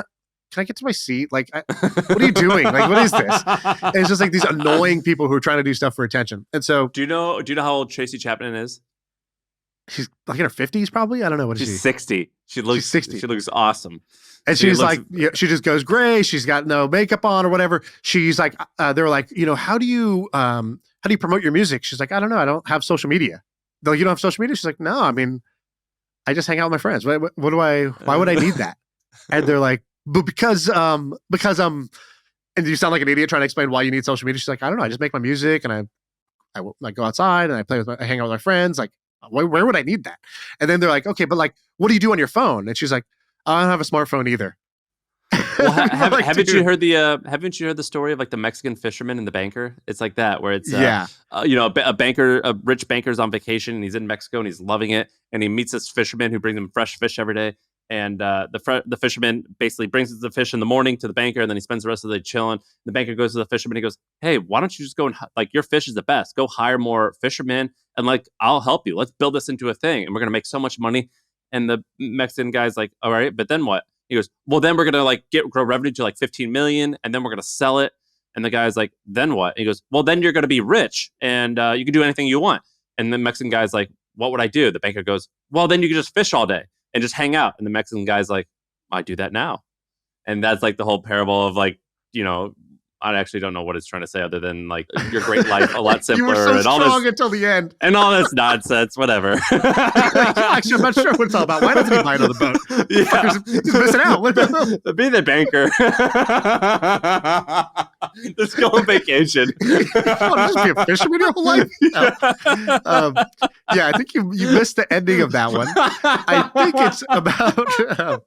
I get to my seat? Like, what are you doing? Like, what is this?" And it's just like these annoying people who are trying to do stuff for attention. And so Do you know how old Tracy Chapman is? she's like in her 50s, probably. I don't know. What is She's she? 60. She's 60. She looks awesome. And she's like, she just goes gray. She's got no makeup on or whatever. She's like, they were like, how do you promote your music? She's like, "I don't know. I don't have social media." They're like, "You don't have social media?" She's like, "No, I mean, I just hang out with my friends. Why would I need that?" And they're like, "But because and you sound like an idiot trying to explain why you need social media." She's like, "I don't know. I just make my music and I like go outside and I hang out with my friends. Like, where would I need that?" And then they're like, "Okay, but like, what do you do on your phone?" And she's like, "I don't have a smartphone either." Well, Like, haven't dude. you heard the story of like the Mexican fisherman and the banker? It's like that, where it's Yeah. a rich banker's on vacation and he's in Mexico and he's loving it, and he meets this fisherman who brings him fresh fish every day. And the fisherman basically brings the fish in the morning to the banker, and then he spends the rest of the day chilling. The banker goes to the fisherman. He goes, "Hey, why don't you just go and like, your fish is the best. Go hire more fishermen, and like, I'll help you. Let's build this into a thing, and we're gonna make so much money." And the Mexican guy's like, "All right, but then what?" He goes, "Well, then we're gonna like grow revenue to like 15 million, and then we're gonna sell it." And the guy's like, "Then what?" And he goes, "Well, then you're gonna be rich, and you can do anything you want." And the Mexican guy's like, "What would I do?" The banker goes, "Well, then you can just fish all day and just hang out." And the Mexican guy's like, "I do that now." And that's like the whole parable of like, I actually don't know what it's trying to say other than like, your great life a lot simpler. You were so and all strong this until the end. and all this nonsense, whatever. Actually, I'm not sure what it's all about. Why doesn't he buy another boat? Yeah. He's missing out. Be the banker. Let's go on vacation. Just be a fisherman your whole life? No. Yeah, I think you missed the ending of that one. I think it's about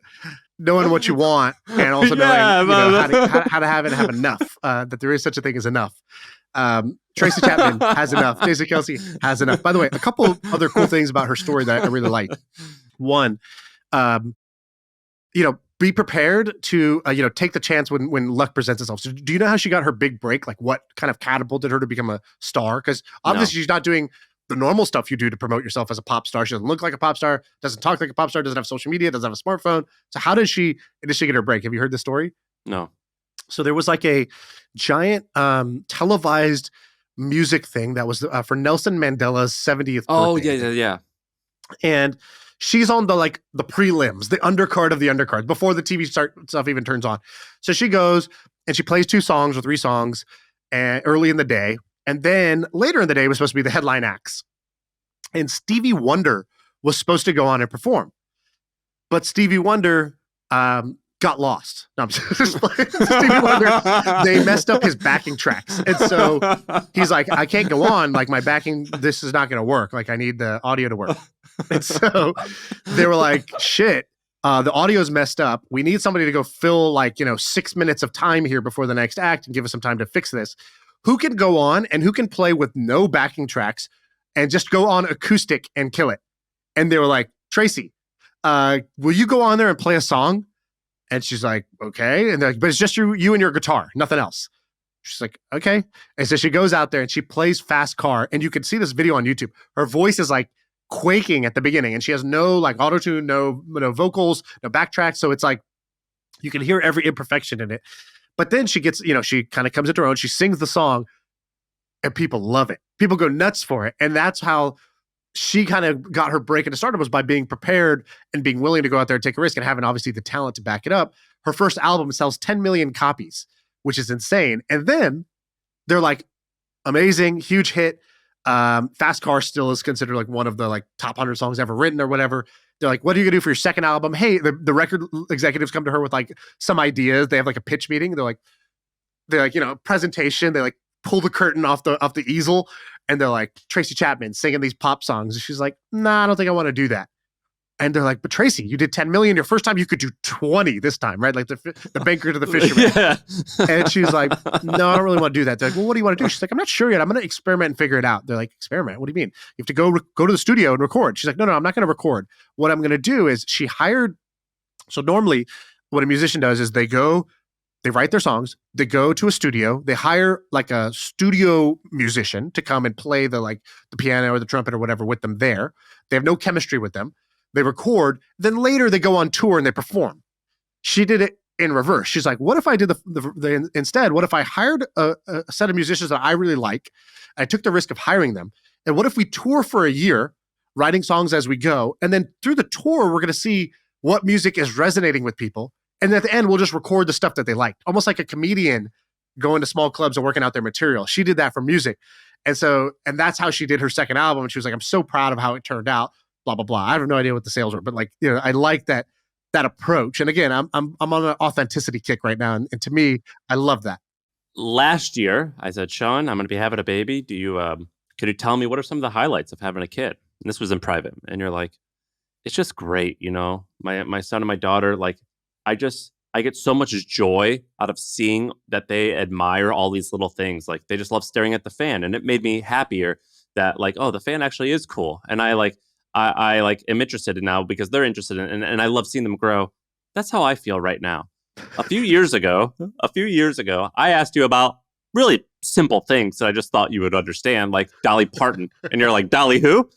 knowing what you want and also knowing how to have it and have enough. That there is such a thing as enough. Tracy Chapman has enough. Jason Kelce has enough. By the way, a couple other cool things about her story that I really like. One, be prepared to take the chance when luck presents itself. So do you know how she got her big break? Like, what kind of catapulted her to become a star? Because obviously she's not doing the normal stuff you do to promote yourself as a pop star. She doesn't look like a pop star, doesn't talk like a pop star, doesn't have social media, doesn't have a smartphone. So how did she initially get her break? Have you heard the story? No. So there was like a giant televised music thing that was for Nelson Mandela's 70th Oh, birthday. yeah. And she's on the prelims, the undercard of the undercard, before the TV stuff even turns on. So she goes and she plays 2 songs or 3 songs early in the day. And then later in the day was supposed to be the headline acts. And Stevie Wonder was supposed to go on and perform. But Stevie Wonder got lost. No, I'm just playing. Stevie Wonder, they messed up his backing tracks. And so he's like, I can't go on. Like, my backing, this is not going to work. Like, I need the audio to work. And so they were like, shit, the audio's messed up. We need somebody to go fill, like, 6 minutes of time here before the next act and give us some time to fix this. Who can go on and who can play with no backing tracks and just go on acoustic and kill it? And they were like, Tracy, will you go on there and play a song? And she's like, okay. And they're like, but it's just you and your guitar, nothing else. She's like, okay. And so she goes out there and she plays Fast Car. And you can see this video on YouTube. Her voice is like quaking at the beginning. And she has no like auto-tune, no vocals, no backtracks. So it's like, you can hear every imperfection in it. But then she gets, she kind of comes into her own. She sings the song and people love it. People go nuts for it. And that's how she kind of got her break into stardom, was by being prepared and being willing to go out there and take a risk and having obviously the talent to back it up. Her first album sells 10 million copies, which is insane. And then they're like, amazing, huge hit. Fast Car still is considered like one of the like top 100 songs ever written or whatever. They're like, what are you gonna do for your second album? Hey, the record executives come to her with like some ideas. They have like a pitch meeting. They're like, presentation. They like pull the curtain off the easel. And they're like, Tracy Chapman singing these pop songs. And she's like, nah, I don't think I want to do that. And they're like, but Tracy, you did 10 million your first time. You could do 20 this time, right? Like the banker to the fisherman. Yeah. And she's like, no, I don't really want to do that. They're like, well, what do you want to do? She's like, I'm not sure yet. I'm going to experiment and figure it out. They're like, experiment? What do you mean? You have to go to the studio and record. She's like, no, I'm not going to record. What I'm going to do is so normally what a musician does is they write their songs, they go to a studio, they hire like a studio musician to come and play the piano or the trumpet or whatever with them there. They have no chemistry with them. They record, then later they go on tour and they perform. She did it in reverse. She's like, what if I did instead, what if I hired a set of musicians that I really like? I took the risk of hiring them. And what if we tour for a year, writing songs as we go, and then through the tour, we're going to see what music is resonating with people. And at the end, we'll just record the stuff that they liked, almost like a comedian going to small clubs and working out their material. She did that for music. And that's how she did her second album. And she was like, I'm so proud of how it turned out, blah, blah, blah. I have no idea what the sales were, but I like that approach. And again, I'm on an authenticity kick right now. And to me, I love that. Last year, I said, Shaan, I'm going to be having a baby. Can you tell me what are some of the highlights of having a kid? And this was in private. And you're like, it's just great. My son and my daughter, like, I get so much joy out of seeing that they admire all these little things. Like, they just love staring at the fan. And it made me happier that like, oh, the fan actually is cool. And I am interested in now because they're interested in, and I love seeing them grow. That's how I feel right now. A few years ago, I asked you about really simple things that I just thought you would understand, like Dolly Parton. And you're like, Dolly who?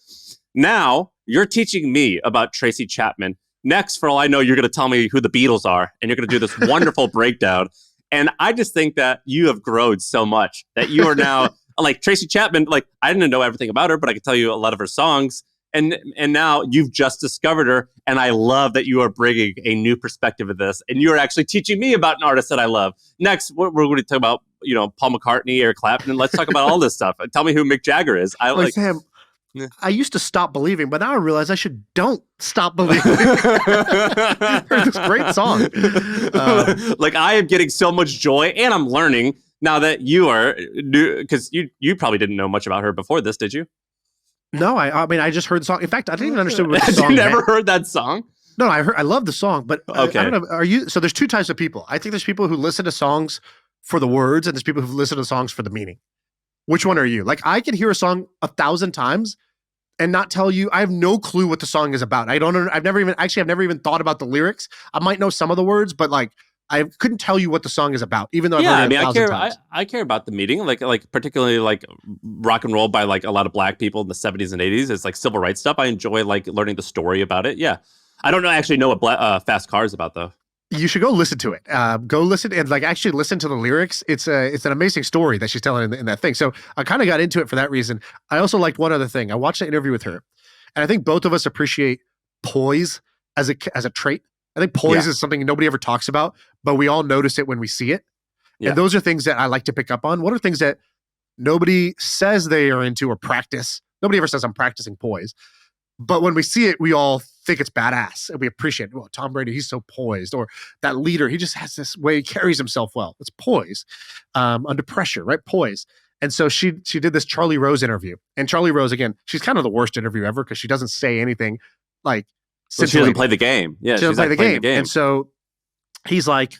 Now you're teaching me about Tracy Chapman. Next, for all I know, you're going to tell me who the Beatles are, and you're going to do this wonderful breakdown. And I just think that you have grown so much that you are now like Tracy Chapman. Like, I didn't know everything about her, but I could tell you a lot of her songs. And now you've just discovered her. And I love that you are bringing a new perspective of this. And you're actually teaching me about an artist that I love. Next, we're going to talk about, Paul McCartney, Eric Clapton. Let's talk about all this stuff. Tell me who Mick Jagger is. Sam, I used to stop believing, but now I realize I don't stop believing. This great song. Like, I am getting so much joy, and I'm learning now that you are new, because you probably didn't know much about her before this, did you? No, I mean, I just heard the song. In fact, I didn't even understand what the song You never meant. heard that song? No, I love the song, but okay. I don't know. So there's two types of people. I think there's people who listen to songs for the words, and there's people who listen to songs for the meaning. Which one are you? Like, I can hear a song 1,000 times and not tell you. I have no clue what the song is about. I've never even thought about the lyrics. I might know some of the words, but like, I couldn't tell you what the song is about, even though I've heard it 1,000 times. I care about the meaning, like particularly like rock and roll by like a lot of black people in the 70s and 80s. It's like civil rights stuff. I enjoy like learning the story about it. Yeah, I don't actually know what Fast Car is about though. You should go listen to it. Go listen and like actually listen to the lyrics. It's an amazing story that she's telling in that thing. So I kind of got into it for that reason. I also liked one other thing. I watched an interview with her, and I think both of us appreciate poise as a trait. I think poise is something nobody ever talks about, but we all notice it when we see it. Yeah. And those are things that I like to pick up on. What are things that nobody says they are into or practice? Nobody ever says I'm practicing poise. But when we see it, we all think it's badass and we appreciate it. Well, Tom Brady, he's so poised. Or that leader, he just has this way he carries himself well. It's poise under pressure, right? Poise. And so she did this Charlie Rose interview. And Charlie Rose, again, she's kind of the worst interview ever because she doesn't say anything like Well, she doesn't play the game. Yeah, she doesn't play like the game. And so he's like,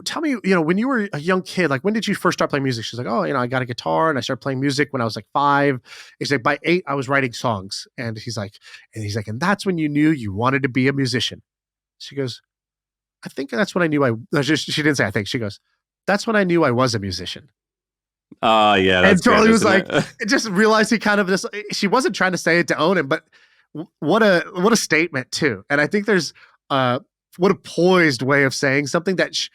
tell me, when you were a young kid, like when did you first start playing music? She's like, oh, I got a guitar and I started playing music when I was like 5. He's like, by 8, I was writing songs. And he's like, and that's when you knew you wanted to be a musician. She goes, I think that's when I knew she didn't say I think. She goes, that's when I knew I was a musician. Oh, yeah. And Charlie was like, just realized he kind of just, she wasn't trying to say it to own him, but what a statement too. And I think there's, what a poised way of saying something that she's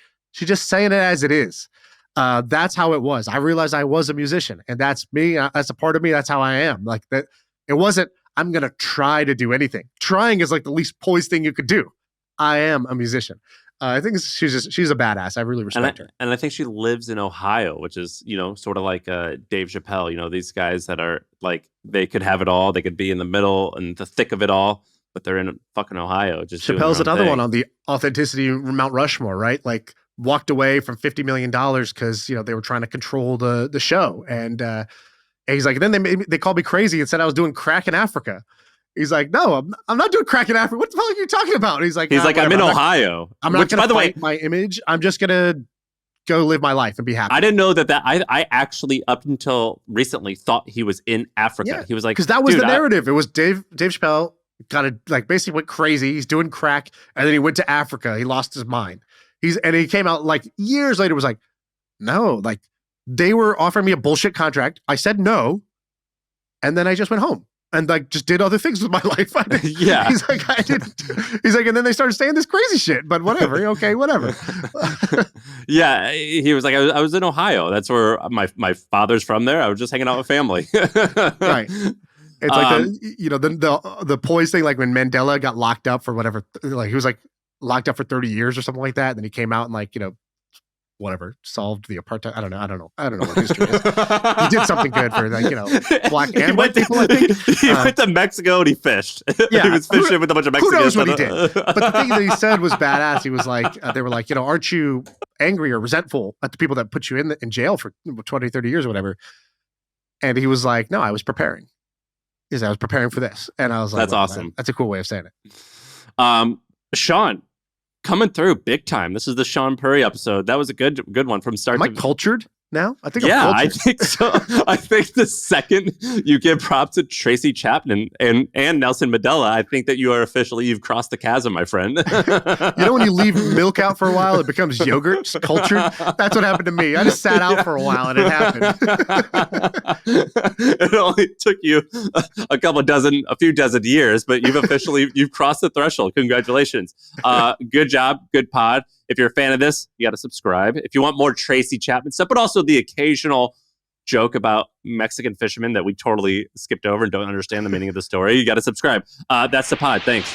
just saying it as it is. That's how it was. I realized I was a musician, and that's me. That's a part of me. That's how I am. Like that. It wasn't, I'm going to try to do anything. Trying is like the least poised thing you could do. I am a musician. I think she's a badass. I really respect her. And I think she lives in Ohio, which is, sort of like Dave Chappelle, these guys that are like, they could have it all. They could be in the middle and the thick of it all, but they're in fucking Ohio. Just Chappelle's another one on the authenticity Mount Rushmore, right? Like walked away from $50 million because, they were trying to control the show. And he's like, then they called me crazy and said I was doing crack in Africa. He's like, no, I'm not doing crack in Africa. What the hell are you talking about? And he's like, I'm in Ohio. I'm not going to fight my image. I'm just going to go live my life and be happy. I didn't know that. I actually, up until recently, thought he was in Africa. Yeah, he was like, because that was the narrative. It was Dave Chappelle basically went crazy. He's doing crack. And then he went to Africa. He lost his mind. And he came out like years later, was like, no, like they were offering me a bullshit contract. I said no. And then I just went home. And like just did other things with my life. Yeah. He's like, and then they started saying this crazy shit, but whatever. Okay, whatever. Yeah. He was like, I was in Ohio. That's where my father's from there. I was just hanging out with family. Right. It's like the poise thing, like when Mandela got locked up for whatever, like he was like locked up for 30 years or something like that. And then he came out and like, whatever, solved the apartheid. I don't know what history is. He did something good for like, black and white people, I think. He went to Mexico and he fished. Yeah. He was fishing with a bunch of Mexicans. Who knows what he did? But the thing that he said was badass. He was like, they were like, aren't you angry or resentful at the people that put you in jail for 20, 30 years or whatever? And he was like, no, I was preparing. He said, I was preparing for this. And I was like, that's awesome. Man, that's a cool way of saying it. Shaan, coming through big time. This is the Shaan Puri episode. That was a good one from start to finish. Am I cultured now? I think yeah, I'm I think so. I think the second you give props to Tracy Chapman and Nelson Mandela, I think that you've crossed the chasm, my friend. When you leave milk out for a while, it becomes yogurt. Just cultured. That's what happened to me. I just sat out for a while and it happened. It only took you a few dozen years, but you've crossed the threshold. Congratulations. Good job. Good pod. If you're a fan of this, you got to subscribe. If you want more Tracy Chapman stuff, but also the occasional joke about Mexican fishermen that we totally skipped over and don't understand the meaning of the story, you got to subscribe. That's the pod. Thanks.